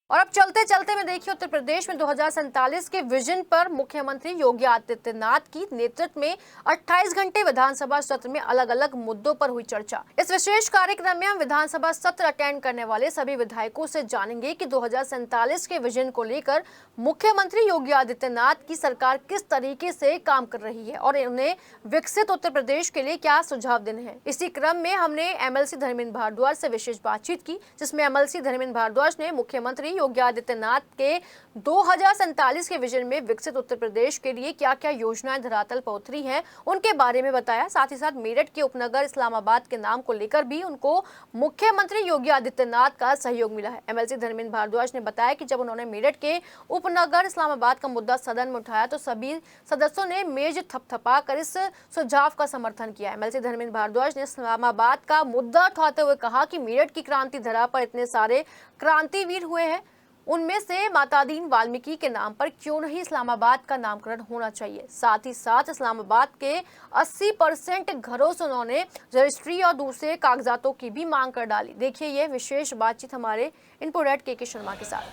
Speaker 1: और अब चलते चलते में देखिए, उत्तर प्रदेश में 2047 के विजन पर मुख्यमंत्री योगी आदित्यनाथ की नेतृत्व में 28 घंटे विधानसभा सत्र में अलग अलग मुद्दों पर हुई चर्चा। इस विशेष कार्यक्रम में हम विधानसभा सत्र अटेंड करने वाले सभी विधायकों से जानेंगे कि 2047 के विजन को लेकर मुख्यमंत्री योगी आदित्यनाथ की सरकार किस तरीके से काम कर रही है और उन्हें विकसित उत्तर प्रदेश के लिए क्या सुझाव देने हैं। इसी क्रम में हमने एमएलसी धर्मेंद्र भारद्वाज से विशेष बातचीत की, जिसमें एमएलसी धर्मेंद्र भारद्वाज ने मुख्यमंत्री योगी आदित्यनाथ के 2047 के विजन में विकसित उत्तर प्रदेश के लिए क्या क्या योजनाएं धरातल पर उतरी हैं उनके बारे में बताया। साथ ही साथ मेरठ के उपनगर इस्लामाबाद के नाम को लेकर भी उनको मुख्यमंत्री योगी आदित्यनाथ का सहयोग मिला है। एमएलसी धर्मेंद्र भारद्वाज ने बताया कि जब उन्होंने मेरठ के उपनगर इस्लामाबाद का मुद्दा सदन में उठाया तो सभी सदस्यों ने मेज थपथपा कर इस सुझाव का समर्थन किया। एमएलसी धर्मेंद्र भारद्वाज ने इस्लामाबाद का मुद्दा उठाते हुए कहा कि मेरठ की क्रांति धरा पर इतने सारे क्रांतिवीर हुए हैं, उनमें से मातादीन वाल्मीकि के नाम पर क्यों नहीं इस्लामाबाद का नामकरण होना चाहिए। साथ ही साथ इस्लामाबाद के 80% घरों से उन्होंने रजिस्ट्री और दूसरे कागजातों की भी मांग कर डाली। देखिए ये विशेष बातचीत हमारे इनपुट हेड के शर्मा के साथ।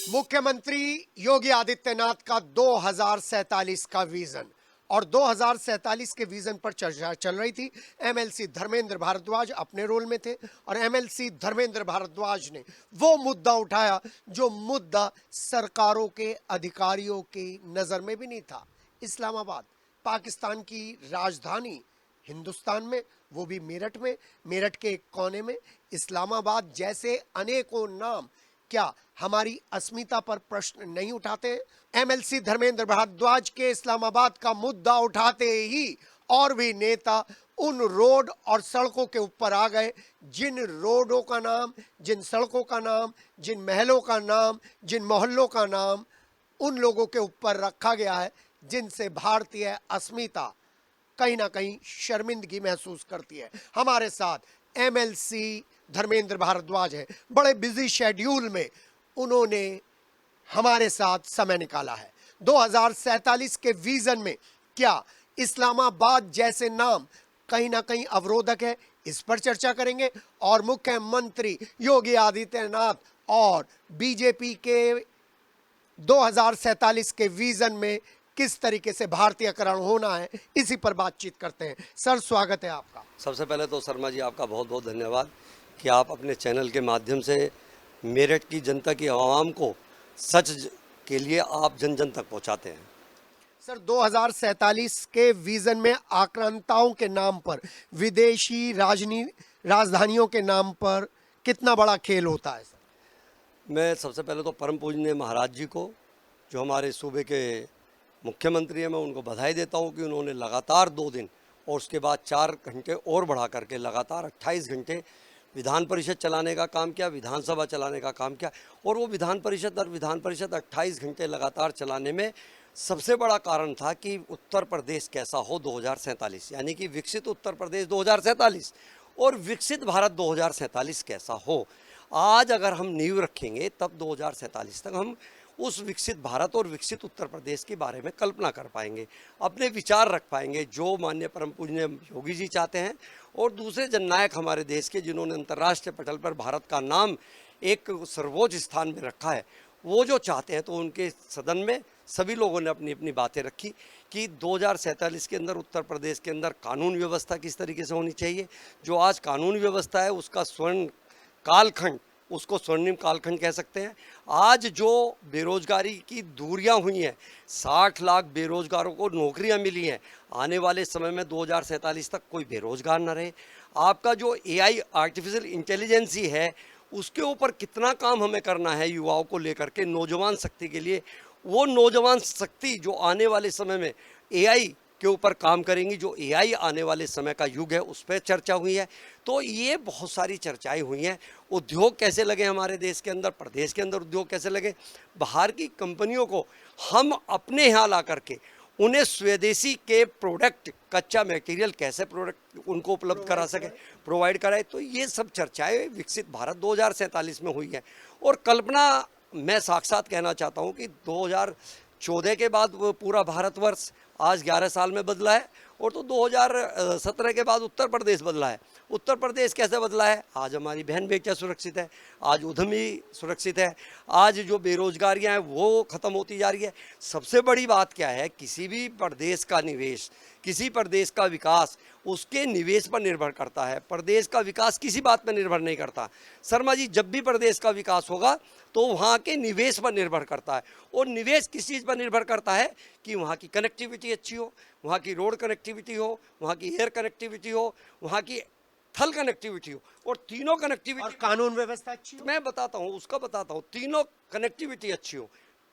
Speaker 9: मुख्यमंत्री योगी आदित्यनाथ का 2047 का विजन और 2047 के विजन पर चर्चा चल रही थी। एमएलसी धर्मेंद्र भारद्वाज अपने रोल में थे और एमएलसी धर्मेंद्र भारद्वाज ने वो मुद्दा उठाया जो मुद्दा सरकारों के अधिकारियों की नजर में भी नहीं था। इस्लामाबाद पाकिस्तान की राजधानी हिंदुस्तान में, वो भी मेरठ में, मेरठ के एक कोने में इस्लामाबाद जैसे अनेकों नाम क्या हमारी अस्मिता पर प्रश्न नहीं उठाते? एमएलसी धर्मेंद्र भारद्वाज के इस्लामाबाद का मुद्दा उठाते ही और भी नेता उन रोड और सड़कों के ऊपर आ गए जिन रोडों का नाम, जिन सड़कों का नाम, जिन महलों का नाम, जिन मोहल्लों का नाम उन लोगों के ऊपर रखा गया है जिनसे भारतीय अस्मिता कहीं ना कहीं शर्मिंदगी महसूस करती है। हमारे साथ एमएलसी धर्मेंद्र भारद्वाज है। बड़े बिजी शेड्यूल में उन्होंने हमारे साथ समय निकाला है। 2047 के विजन में क्या इस्लामाबाद जैसे नाम कहीं ना कहीं अवरोधक है, इस पर चर्चा करेंगे। और मुख्यमंत्री योगी आदित्यनाथ और बीजेपी के 2047 के विजन में किस तरीके से भारतीयकरण होना है, इसी पर बातचीत करते हैं। सर स्वागत है आपका।
Speaker 10: सबसे पहले तो शर्मा जी आपका बहुत बहुत धन्यवाद कि आप अपने चैनल के माध्यम से मेरठ की जनता की आवाम को सच के लिए आप जन जन तक पहुंचाते हैं।
Speaker 9: सर 2047 के विजन में आक्रांताओं के नाम पर, विदेशी राजधानियों के नाम पर कितना बड़ा खेल होता है? सर
Speaker 10: मैं सबसे पहले तो परम पूजनीय महाराज जी को, जो हमारे सूबे के मुख्यमंत्री हैं, मैं उनको बधाई देता हूं कि उन्होंने लगातार 2 दिन और उसके बाद 4 घंटे और बढ़ा करके लगातार 28 घंटे विधान परिषद चलाने का काम किया, विधानसभा चलाने का काम किया। और वो विधान परिषद 28 घंटे लगातार चलाने में सबसे बड़ा कारण था कि उत्तर प्रदेश कैसा हो 2047, यानी कि विकसित उत्तर प्रदेश 2047 और विकसित भारत 2047 कैसा हो। आज अगर हम नींव रखेंगे तब 2047 तक हम उस विकसित भारत और विकसित उत्तर प्रदेश के बारे में कल्पना कर पाएंगे, अपने विचार रख पाएंगे जो माननीय परम पूजनीय योगी जी चाहते हैं और दूसरे जननायक हमारे देश के जिन्होंने अंतर्राष्ट्रीय पटल पर भारत का नाम एक सर्वोच्च स्थान में रखा है, वो जो चाहते हैं। तो उनके सदन में सभी लोगों ने अपनी अपनी बातें रखी कि 2047 के अंदर उत्तर प्रदेश के अंदर कानून व्यवस्था किस तरीके से होनी चाहिए। जो आज कानून व्यवस्था है उसका स्वर्ण कालखंड, उसको स्वर्णिम कालखंड कह सकते हैं। आज जो बेरोजगारी की दूरियां हुई हैं, 60 लाख बेरोजगारों को नौकरियां मिली हैं, आने वाले समय में 2047 तक कोई बेरोजगार न रहे। आपका जो एआई आर्टिफिशियल इंटेलिजेंस है उसके ऊपर कितना काम हमें करना है युवाओं को लेकर के, नौजवान शक्ति के लिए। वो नौजवान शक्ति जो आने वाले समय में एआई के ऊपर काम करेंगी, जो एआई आने वाले समय का युग है, उस पर चर्चा हुई है। तो ये बहुत सारी चर्चाएं हुई हैं। उद्योग कैसे लगे हमारे देश के अंदर, प्रदेश के अंदर उद्योग कैसे लगे, बाहर की कंपनियों को हम अपने यहाँ ला करके उन्हें स्वदेशी के प्रोडक्ट, कच्चा मटेरियल कैसे प्रोडक्ट उनको उपलब्ध करा सके, प्रोवाइड कराए। तो ये सब चर्चाएं विकसित भारत 2047 में हुई हैं। और कल्पना मैं साक्षात कहना चाहता हूँ कि 2014 के बाद वो पूरा भारतवर्ष आज 11 साल में बदला है और तो 2017 के बाद उत्तर प्रदेश बदला है। उत्तर प्रदेश कैसे बदला है? आज हमारी बहन बेटियाँ सुरक्षित है, आज उद्यमी सुरक्षित है, आज जो बेरोजगारियां हैं वो ख़त्म होती जा रही है। सबसे बड़ी बात क्या है, किसी भी प्रदेश का निवेश, किसी प्रदेश का विकास उसके निवेश पर निर्भर करता है। प्रदेश का विकास किसी बात पर निर्भर नहीं करता शर्मा जी। जब भी प्रदेश का विकास होगा तो वहाँ के निवेश पर निर्भर करता है। और निवेश किस चीज़ पर निर्भर करता है कि वहाँ की कनेक्टिविटी अच्छी हो, वहाँ की रोड कनेक्टिविटी हो, वहाँ की एयर कनेक्टिविटी हो, वहाँ की थल कनेक्टिविटी हो, और तीनों कनेक्टिविटी
Speaker 9: और कानून व्यवस्था अच्छी हो।
Speaker 10: मैं बताता हूँ, उसका बताता हूँ, तीनों कनेक्टिविटी अच्छी हो।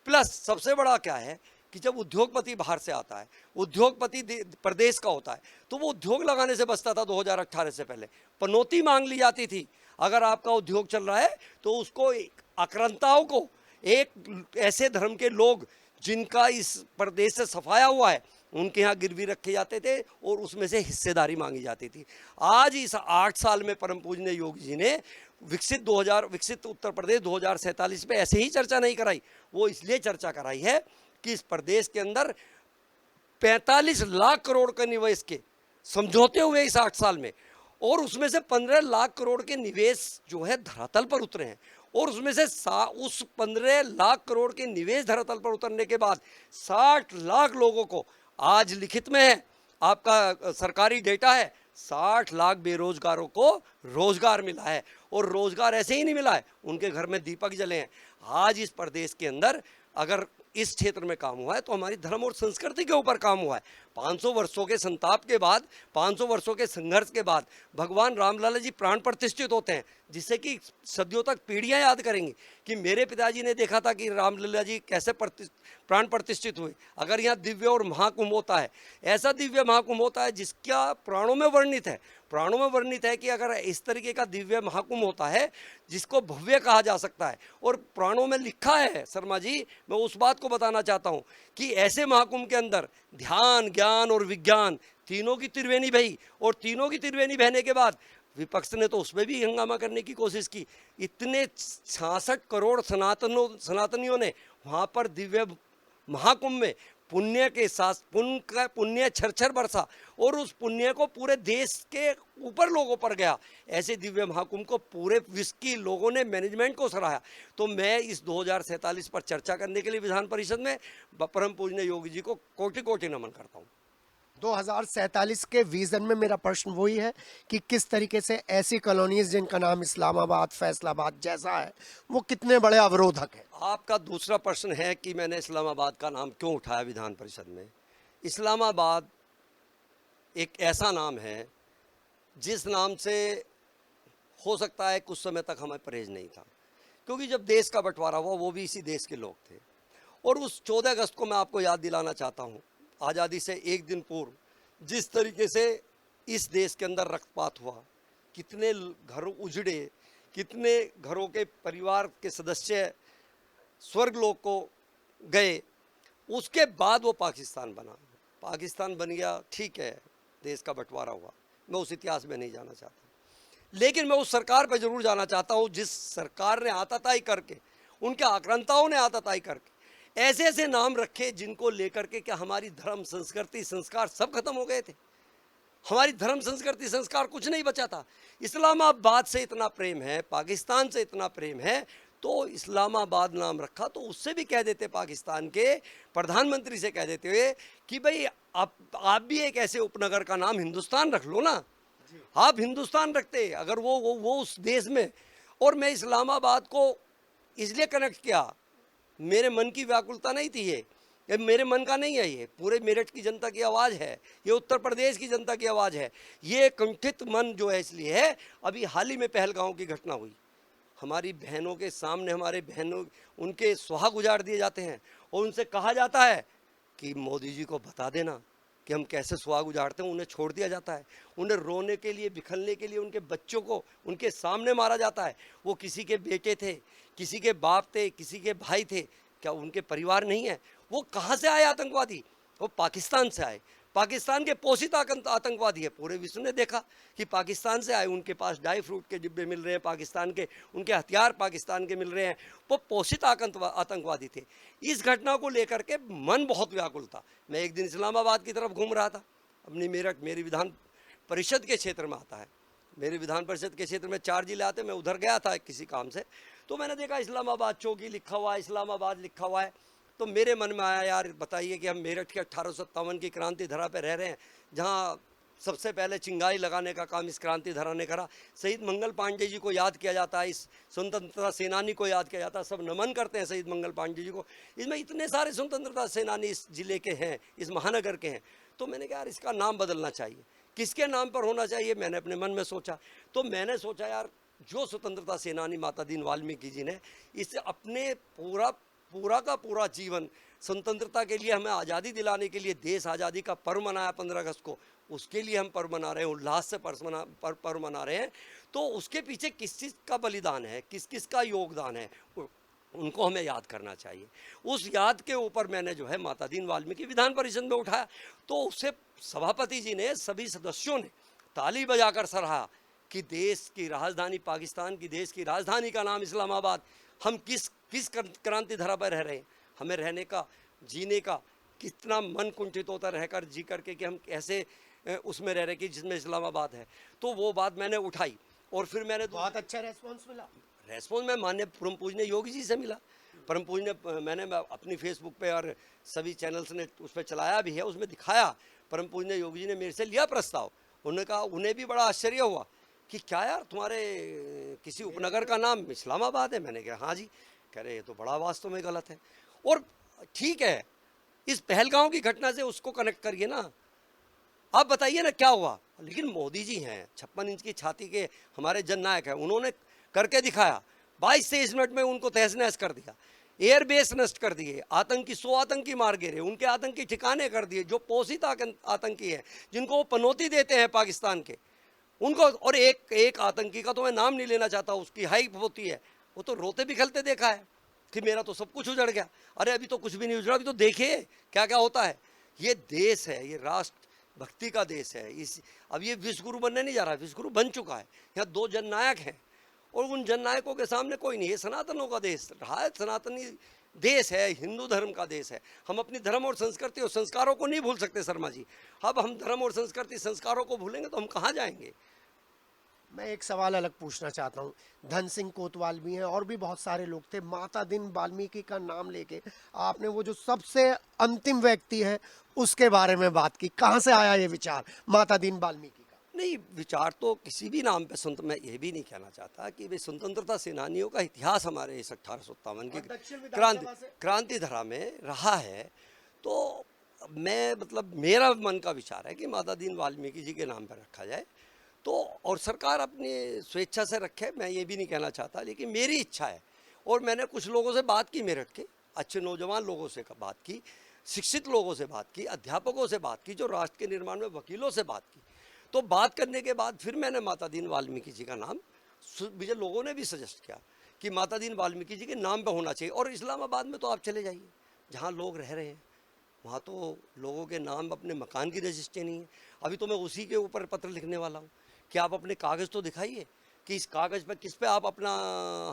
Speaker 10: प्लस सबसे बड़ा क्या है कि जब उद्योगपति बाहर से आता है, उद्योगपति प्रदेश का होता है, तो वो उद्योग लगाने से बचता था। 2018 से पहले पनौती मांग ली जाती थी। अगर आपका उद्योग चल रहा है तो उसको आक्रांताओं को, एक ऐसे धर्म के लोग जिनका इस प्रदेश से सफाया हुआ है, उनके यहाँ गिरवी रखे जाते थे और उसमें से हिस्सेदारी मांगी जाती थी। आज इस 8 साल में परम पूजनीय योगी जी ने विकसित उत्तर प्रदेश 2047 पे ऐसे ही चर्चा नहीं कराई, वो इसलिए चर्चा कराई है कि इस प्रदेश के अंदर 45 लाख करोड़ का निवेश के समझौते हुए इस 8 साल में, और उसमें से 15 लाख करोड़ के निवेश जो है धरातल पर उतरे हैं, और उसमें से उस 15 लाख करोड़ के निवेश धरातल पर उतरने के बाद 60 लाख लोगों को आज लिखित में है, आपका सरकारी डेटा है, 60 लाख बेरोजगारों को रोजगार मिला है। और रोजगार ऐसे ही नहीं मिला है, उनके घर में दीपक जले हैं। आज इस प्रदेश के अंदर अगर इस क्षेत्र में काम हुआ है तो हमारी धर्म और संस्कृति के ऊपर काम हुआ है। 500 वर्षों के संताप के बाद, 500 वर्षों के संघर्ष के बाद भगवान रामलला जी प्राण प्रतिष्ठित होते हैं, जिससे कि सदियों तक पीढ़ियां याद करेंगी कि मेरे पिताजी ने देखा था कि रामलला जी कैसे प्राण प्रतिष्ठित हुए। अगर यहाँ दिव्य और महाकुंभ होता है, ऐसा दिव्य महाकुंभ होता है जिसका प्राणों में वर्णित है, प्राणों में वर्णित है कि अगर इस तरीके का दिव्य महाकुंभ होता है जिसको भव्य कहा जा सकता है, और प्राणों में लिखा है शर्मा जी, मैं उस बात को बताना चाहता हूँ कि ऐसे महाकुंभ के अंदर ध्यान, ज्ञान और विज्ञान तीनों की त्रिवेणी बही, और तीनों की त्रिवेणी बहने के बाद विपक्ष ने तो उसमें भी हंगामा करने की कोशिश की। इतने 66 करोड़ सनातनियों ने वहाँ पर दिव्य महाकुंभ में पुण्य के साथ पुण्य छर बरसा, और उस पुण्य को पूरे देश के ऊपर लोगों पर गया। ऐसे दिव्य महाकुंभ को पूरे विश्व की लोगों ने, मैनेजमेंट को सराहा। तो मैं इस 2047 पर चर्चा करने के लिए विधान परिषद में परम पूजनीय योगी जी को कोटि कोटि नमन करता हूँ।
Speaker 9: 2047 के विजन में मेरा प्रश्न वही है कि किस तरीके से ऐसी कॉलोनीज जिनका नाम इस्लामाबाद, फैसलाबाद जैसा है, वो कितने बड़े अवरोधक है।
Speaker 10: आपका दूसरा प्रश्न है कि मैंने इस्लामाबाद का नाम क्यों उठाया विधान परिषद में। इस्लामाबाद एक ऐसा नाम है जिस नाम से हो सकता है कुछ समय तक हमें परहेज नहीं था, क्योंकि जब देश का बंटवारा हुआ वो भी इसी देश के लोग थे। और उस 14 अगस्त को मैं आपको याद दिलाना चाहता हूँ, आज़ादी से एक दिन पूर्व जिस तरीके से इस देश के अंदर रक्तपात हुआ, कितने घर उजड़े, कितने घरों के परिवार के सदस्य स्वर्ग लोक को गए। उसके बाद वो पाकिस्तान बना। पाकिस्तान बन गया, ठीक है, देश का बंटवारा हुआ, मैं उस इतिहास में नहीं जाना चाहता, लेकिन मैं उस सरकार पर जरूर जाना चाहता हूँ जिस सरकार ने आताताई करके, उनके आक्रांताओं ने आताताई करके ऐसे ऐसे नाम रखे जिनको लेकर के क्या हमारी धर्म, संस्कृति, संस्कार सब खत्म हो गए थे। हमारी धर्म, संस्कृति, संस्कार कुछ नहीं बचा था। इस्लामाबाद से इतना प्रेम है, पाकिस्तान से इतना प्रेम है, तो इस्लामाबाद नाम रखा। तो उससे भी कह देते, पाकिस्तान के प्रधानमंत्री से कह देते हुए कि भाई आप भी एक ऐसे उपनगर का नाम हिंदुस्तान रख लो ना। आप हिंदुस्तान रखते अगर वो उस देश में। और मैं इस्लामाबाद को इसलिए कनेक्ट किया, मेरे मन की व्याकुलता नहीं थी, ये मेरे मन का नहीं है, ये पूरे मेरठ की जनता की आवाज़ है, ये उत्तर प्रदेश की जनता की आवाज़ है। ये कंठित मन जो है इसलिए है, अभी हाल ही में पहलगांव की घटना हुई, हमारी बहनों के सामने हमारे बहनों उनके सुहाग उजाड़ दिए जाते हैं, और उनसे कहा जाता है कि मोदी जी को बता देना कि हम कैसे सुहाग उजाड़ते हैं। उन्हें छोड़ दिया जाता है, उन्हें रोने के लिए, बिखरने के लिए उनके बच्चों को उनके सामने मारा जाता है। वो किसी के बेटे थे, किसी के बाप थे, किसी के भाई थे, क्या उनके परिवार नहीं है? वो कहाँ से आए आतंकवादी? वो पाकिस्तान से आए, पाकिस्तान के पोषित आतंकवादी है। पूरे विश्व ने देखा कि पाकिस्तान से आए, उनके पास ड्राई फ्रूट के डिब्बे मिल रहे हैं पाकिस्तान के, उनके हथियार पाकिस्तान के मिल रहे हैं, वो पोषित आतंकवादी थे। इस घटना को लेकर के मन बहुत व्याकुल था। मैं एक दिन इस्लामाबाद की तरफ घूम रहा था, अपनी मेरठ मेरी विधान परिषद के क्षेत्र में आता है, मेरे विधान परिषद के क्षेत्र में 4 जिले आते, मैं उधर गया था किसी काम से, तो मैंने देखा इस्लामाबाद चौकी लिखा हुआ है, इस्लामाबाद लिखा हुआ है। तो मेरे मन में आया, यार बताइए कि हम मेरठ के 1857 की क्रांति धरा पे रह रहे हैं, जहाँ सबसे पहले चिंगारी लगाने का काम इस क्रांति धरा ने करा। शहीद मंगल पांडे जी को याद किया जाता है, इस स्वतंत्रता सेनानी को याद किया जाता है, सब नमन करते हैं शहीद मंगल पांडे जी को। इसमें इतने सारे स्वतंत्रता सेनानी इस जिले के हैं, इस महानगर के हैं। तो मैंने कहा यार इसका नाम बदलना चाहिए, किसके नाम पर होना चाहिए? मैंने अपने मन में सोचा, तो मैंने सोचा यार जो स्वतंत्रता सेनानी माता दीन वाल्मीकि जी ने इसे अपने पूरा का पूरा जीवन स्वतंत्रता के लिए, हमें आज़ादी दिलाने के लिए, देश आज़ादी का पर्व मनाया 15 अगस्त को, उसके लिए हम पर्व मना रहे हैं, उल्लास से पर्व मना रहे हैं। तो उसके पीछे किस चीज़ का बलिदान है, किस किस का योगदान है, उनको हमें याद करना चाहिए। उस याद के ऊपर मैंने जो है माता दीन वाल्मीकि विधान परिषद में उठाया, तो उससे सभापति जी ने, सभी सदस्यों ने ताली बजाकर सराहा कि देश की राजधानी, पाकिस्तान की देश की राजधानी का नाम इस्लामाबाद, हम किस क्रांति धरा पर रह रहे हैं, हमें रहने का, जीने का कितना मन कुंठित होता रहकर जी करके कि हम कैसे उसमें रह रहे कि जिसमें इस्लामाबाद है। तो वो बात मैंने उठाई और फिर मैंने
Speaker 9: बहुत अच्छा रेस्पॉन्स मिला।
Speaker 10: रेस्पॉन्स में माननीय परम पूजनीय योगी जी से मिला। परम पूजनीय मैंने अपनी फेसबुक पे और सभी चैनल्स ने उस पर चलाया भी है, उसमें दिखाया। परम पूजनीय योगी जी ने मेरे से लिया प्रस्ताव। उन्होंने कहा, उन्हें भी बड़ा आश्चर्य हुआ कि क्या यार तुम्हारे किसी उपनगर का नाम इस्लामाबाद है। मैंने कहा हाँ जी। कह रहे ये तो बड़ा वास्तव में गलत है। और ठीक है, इस पहलगांव की घटना से उसको कनेक्ट करिए ना, आप बताइए ना क्या हुआ। लेकिन मोदी जी हैं, 56 इंच की छाती के हमारे जननायक हैं, उन्होंने करके दिखाया। 22-23 मिनट में उनको तहस नहस कर दिया, एयरबेस नष्ट कर दिए, आतंकी 100 आतंकी मार गिरे, उनके आतंकी ठिकाने कर दिए, जो पोषित आतंकी हैं, जिनको वो पनौती देते हैं पाकिस्तान के, उनको। और एक आतंकी का तो मैं नाम नहीं लेना चाहता, उसकी हाइप होती है, वो तो रोते बिखलते देखा है कि मेरा तो सब कुछ उजड़ गया। अरे अभी तो कुछ भी नहीं उजड़ा, अभी तो देखिए क्या क्या होता है। ये देश है, ये राष्ट्र भक्ति का देश है। अब ये विश्वगुरु बनने नहीं जा रहा, विश्वगुरु बन चुका है। यहाँ 2 जननायक हैं और उन जननायकों के सामने कोई नहीं। ये सनातनों का देश रहा है, सनातनी देश है, हिंदू धर्म का देश है। हम अपनी धर्म और संस्कृति और संस्कारों को नहीं भूल सकते शर्मा जी। अब हम धर्म और संस्कृति संस्कारों को भूलेंगे तो हम कहाँ जाएंगे।
Speaker 9: मैं एक सवाल अलग पूछना चाहता हूँ। धन सिंह कोतवाल भी हैं और भी बहुत सारे लोग थे। माता दीन वाल्मीकि का नाम लेके आपने वो जो सबसे अंतिम व्यक्ति है उसके बारे में बात की। कहाँ से आया ये विचार माता दीन वाल्मीकि का?
Speaker 10: नहीं, विचार तो किसी भी नाम पे मैं ये भी नहीं कहना चाहता कि वे स्वतंत्रता सेनानियों का इतिहास हमारे इस 1857 की क्रांति धरा में रहा है। तो मैं मतलब मेरा मन का विचार है कि माता दीन वाल्मीकि जी के नाम पर रखा जाए। तो और सरकार अपनी स्वेच्छा से रखे, मैं ये भी नहीं कहना चाहता, लेकिन मेरी इच्छा है। और मैंने कुछ लोगों से बात की, मेरठ के अच्छे नौजवान लोगों से बात की, शिक्षित लोगों से बात की, अध्यापकों से बात की, जो राष्ट्र के निर्माण में वकीलों से बात की। तो बात करने के बाद फिर मैंने माता दीन वाल्मीकि जी का नाम, मुझे लोगों ने भी सजेस्ट किया कि माता दीन वाल्मीकि जी के नाम पे होना चाहिए। और इस्लामाबाद में तो आप चले जाइए, जहाँ लोग रह रहे हैं, वहाँ तो लोगों के नाम अपने मकान की रजिस्ट्री नहीं है। अभी तो मैं उसी के ऊपर पत्र लिखने वाला हूँ कि आप अपने कागज़ तो दिखाइए कि इस कागज़ पर किस पे आप अपना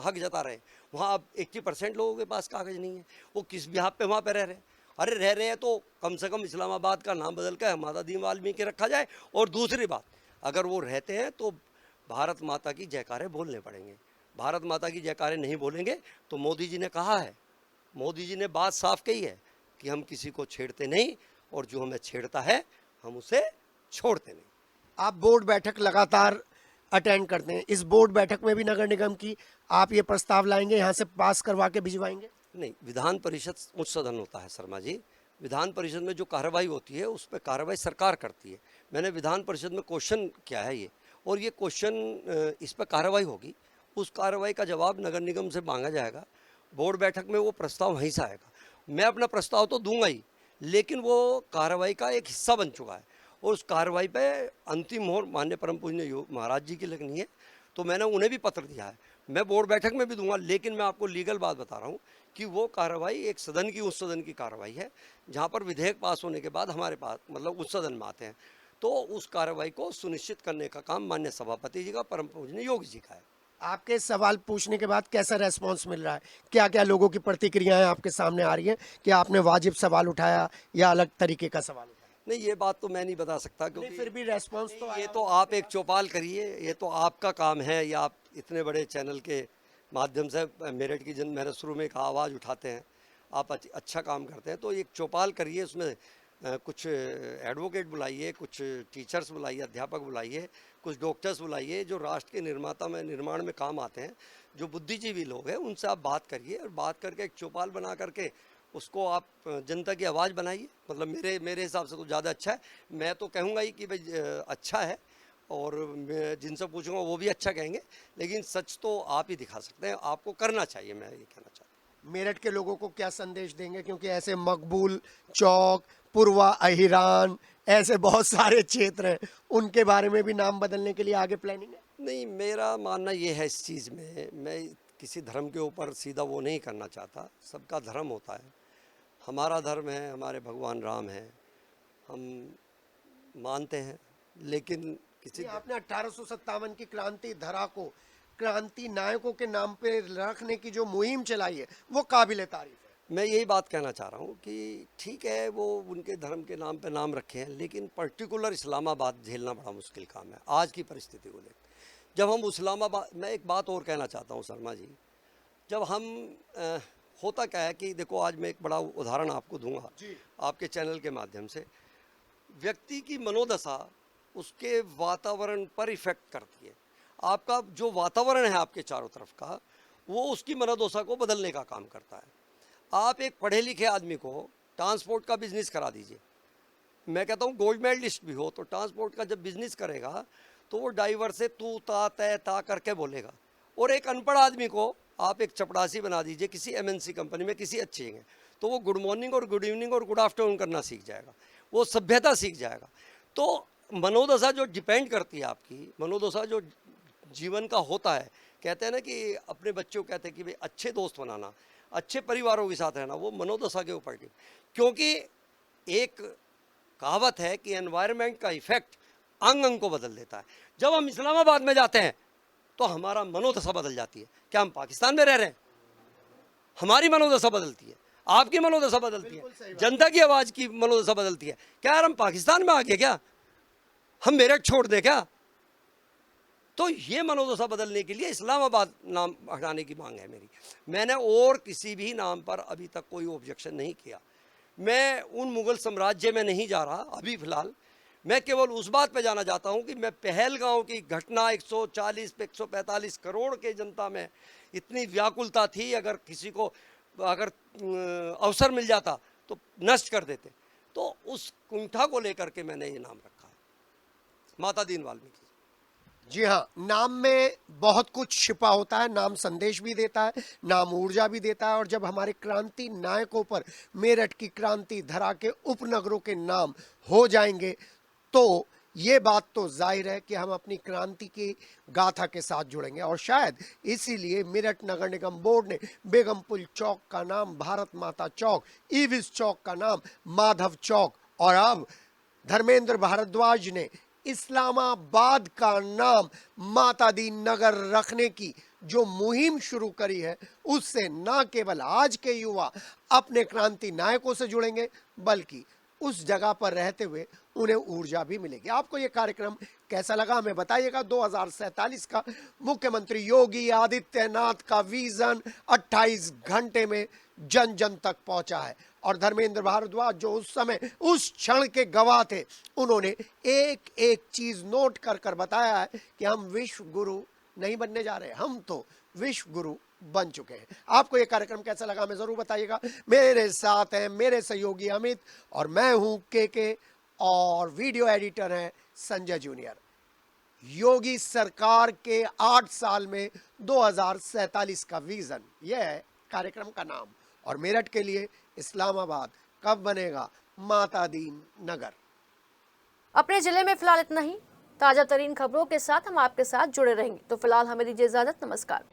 Speaker 10: हक जता रहे हैं। वहाँ अब 80% लोगों के पास कागज़ नहीं है, वो किस बिहाफ पे वहाँ पे रह रहे हैं। अरे रह रहे हैं तो कम से कम इस्लामाबाद का नाम बदल कर माता दीन वाल्मीकि रखा जाए। और दूसरी बात, अगर वो रहते हैं तो भारत माता की जयकारें बोलने पड़ेंगे। भारत माता की जयकारें नहीं बोलेंगे तो मोदी जी ने कहा है, मोदी जी ने बात साफ कही है कि हम किसी को छेड़ते नहीं और जो हमें छेड़ता है हम उसे छोड़ते नहीं।
Speaker 9: आप बोर्ड बैठक लगातार अटेंड करते हैं, इस बोर्ड बैठक में भी नगर निगम की आप ये प्रस्ताव लाएंगे, यहाँ से पास करवा के भिजवाएंगे?
Speaker 10: नहीं, विधान परिषद उच्च सदन होता है शर्मा जी। विधान परिषद में जो कार्रवाई होती है उस पर कार्रवाई सरकार करती है। मैंने विधान परिषद में क्वेश्चन किया है ये, और ये क्वेश्चन इस पर कार्रवाई होगी, उस कार्रवाई का जवाब नगर निगम से मांगा जाएगा। बोर्ड बैठक में वो प्रस्ताव वहीं से आएगा। मैं अपना प्रस्ताव तो दूंगा ही, लेकिन वो कार्रवाई का एक हिस्सा बन चुका है और उस कार्रवाई पे अंतिम मोहर माननीय परम पूजनीय महाराज जी की लगनी है। तो मैंने उन्हें भी पत्र दिया है, मैं बोर्ड बैठक में भी दूंगा। लेकिन मैं आपको लीगल बात बता रहा हूँ कि वो कार्रवाई एक सदन की, उस सदन की कार्रवाई है जहाँ पर विधेयक पास होने के बाद हमारे पास मतलब उस सदन में आते हैं। तो उस कार्रवाई को सुनिश्चित करने का काम माननीय सभापति जी का, परम पूजनीय योगी जी का है।
Speaker 9: आपके सवाल पूछने के बाद कैसा रेस्पॉन्स मिल रहा है? क्या क्या लोगों की प्रतिक्रियाएं आपके सामने आ रही हैं कि आपने वाजिब सवाल उठाया या अलग तरीके का सवाल उठाया?
Speaker 10: नहीं, ये बात तो मैं नहीं बता सकता, क्योंकि
Speaker 9: फिर भी रेस्पॉन्स तो
Speaker 10: ये तो आप एक चौपाल करिए, ये तो आपका काम है, या आप इतने बड़े चैनल के माध्यम से मेरठ की मैंने शुरू में एक आवाज़ उठाते हैं, आप अच्छा काम करते हैं। तो एक चौपाल करिए, उसमें कुछ एडवोकेट बुलाइए, कुछ टीचर्स बुलाइए, अध्यापक बुलाइए, कुछ डॉक्टर्स बुलाइए जो राष्ट्र के निर्माण में काम आते हैं, जो बुद्धिजीवी लोग हैं, उनसे आप बात करिए और बात करके एक चौपाल बना करके उसको आप जनता की आवाज़ बनाइए। मतलब मेरे हिसाब से तो ज़्यादा अच्छा है। मैं तो कहूँगा ही कि भाई अच्छा है, और मैं जिनसे पूछूंगा वो भी अच्छा कहेंगे, लेकिन सच तो आप ही दिखा सकते हैं, आपको करना चाहिए, मैं ये कहना चाहता हूँ।
Speaker 9: मेरठ के लोगों को क्या संदेश देंगे, क्योंकि ऐसे मकबूल चौक, पूर्वा अहिरान, ऐसे बहुत सारे क्षेत्र हैं, उनके बारे में भी नाम बदलने के लिए आगे प्लानिंग है?
Speaker 10: नहीं, मेरा मानना ये है इस चीज़ में, मैं किसी धर्म के ऊपर सीधा वो नहीं करना चाहता, सबका धर्म होता है। हमारा धर्म है, हमारे भगवान राम हैं, हम मानते हैं, लेकिन किसी
Speaker 9: आपने 1857 की क्रांति धरा को क्रांति नायकों के नाम पे रखने की जो मुहिम चलाई है वो काबिले तारीफ है।
Speaker 10: मैं यही बात कहना चाह रहा हूँ कि ठीक है वो उनके धर्म के नाम पे नाम रखे हैं, लेकिन पर्टिकुलर इस्लामाबाद झेलना बड़ा मुश्किल काम है आज की परिस्थिति को देख। जब हम इस्लामाबाद, मैं एक बात और कहना चाहता हूँ शर्मा जी, जब हम होता क्या है कि देखो आज मैं एक बड़ा उदाहरण आपको दूंगा आपके चैनल के माध्यम से। व्यक्ति की मनोदशा उसके वातावरण पर इफेक्ट करती है। आपका जो वातावरण है आपके चारों तरफ का, वो उसकी मनोदशा को बदलने का काम करता है। आप एक पढ़े लिखे आदमी को ट्रांसपोर्ट का बिजनेस करा दीजिए, मैं कहता हूँ गोल्ड मेडलिस्ट भी हो तो ट्रांसपोर्ट का जब बिजनेस करेगा तो वो ड्राइवर से तू ता तय ता करके बोलेगा। और एक अनपढ़ आदमी को आप एक चपड़ासी बना दीजिए किसी MNC कंपनी में, किसी अच्छी जगह, तो वो गुड मॉर्निंग और गुड इवनिंग और गुड आफ्टरनून करना सीख जाएगा, वो सभ्यता सीख जाएगा। तो मनोदशा जो डिपेंड करती है आपकी मनोदशा जो जीवन का होता है, कहते हैं ना कि अपने बच्चों को कहते हैं कि भाई अच्छे दोस्त बनाना, अच्छे परिवारों के साथ रहना, वो मनोदशा के ऊपर। क्योंकि एक कहावत है कि एनवायरनमेंट का इफेक्ट अंग अंग को बदल देता है। जब हम इस्लामाबाद में जाते हैं तो हमारा मनोदशा बदल जाती है। क्या हम पाकिस्तान में रह रहे हैं? हमारी मनोदशा बदलती है, आपकी मनोदशा बदलती है, जनता की आवाज़ की मनोदशा बदलती है। क्या यार हम पाकिस्तान में आ गए क्या? हम मेरठ छोड़ दें क्या? तो ये मनोदशा बदलने के लिए इस्लामाबाद नाम हटाने की मांग है मेरी। मैंने और किसी भी नाम पर अभी तक कोई ऑब्जेक्शन नहीं किया। मैं उन मुग़ल साम्राज्य में नहीं जा रहा अभी फ़िलहाल। मैं केवल उस बात पे जाना चाहता हूँ कि मैं पहलगांव की घटना 140-145 करोड़ के जनता में इतनी व्याकुलता थी, अगर किसी को अगर अवसर मिल जाता तो नष्ट कर देते। तो उस कुंठा को लेकर के मैंने ये नाम रखा है, माता दीन वाल्मीकि।
Speaker 9: जी हाँ, नाम में बहुत कुछ छिपा होता है, नाम संदेश भी देता है, नाम ऊर्जा भी देता है। और जब हमारे क्रांति नायकों पर मेरठ की क्रांति धरा के उपनगरों के नाम हो जाएंगे तो ये बात तो जाहिर है कि हम अपनी क्रांति की गाथा के साथ जुड़ेंगे। और शायद इसीलिए मेरठ नगर निगम बोर्ड ने बेगमपुल चौक का नाम भारत माता चौक, ईविस चौक का नाम माधव चौक और अब धर्मेंद्र भारद्वाज ने इस्लामाबाद का नाम माता दी नगर रखने की जो मुहिम शुरू करी है, उससे न केवल आज के युवा अपने क्रांति नायकों से जुड़ेंगे बल्कि उस जगह पर रहते हुए उन्हें ऊर्जा भी मिलेगी। आपको ये कार्यक्रम कैसा लगा हमें बताइएगा। 2047 का मुख्यमंत्री योगी आदित्यनाथ का विजन 28 घंटे में जन जन तक पहुंचा है और धर्मेंद्र भारद्वाज जो उस समय उस क्षण के गवाह थे, उन्होंने एक एक चीज नोट कर कर बताया है कि हम विश्व गुरु नहीं बनने जा रहे, हम तो विश्व गुरु बन चुके हैं। आपको ये कार्यक्रम कैसा लगा हमें जरूर बताइएगा। मेरे साथ हैं मेरे सहयोगी अमित और मैं हूं के और वीडियो एडिटर हैं संजय जूनियर। योगी सरकार के 8 साल में 2047 का विजन, यह है कार्यक्रम का नाम। और मेरठ के लिए इस्लामाबाद कब बनेगा माता दीन नगर।
Speaker 1: अपने जिले में फिलहाल इतना ही। ताजा तरीन खबरों के साथ हम आपके साथ जुड़े रहेंगे। तो फिलहाल हमें दीजिए इजाजत। नमस्कार।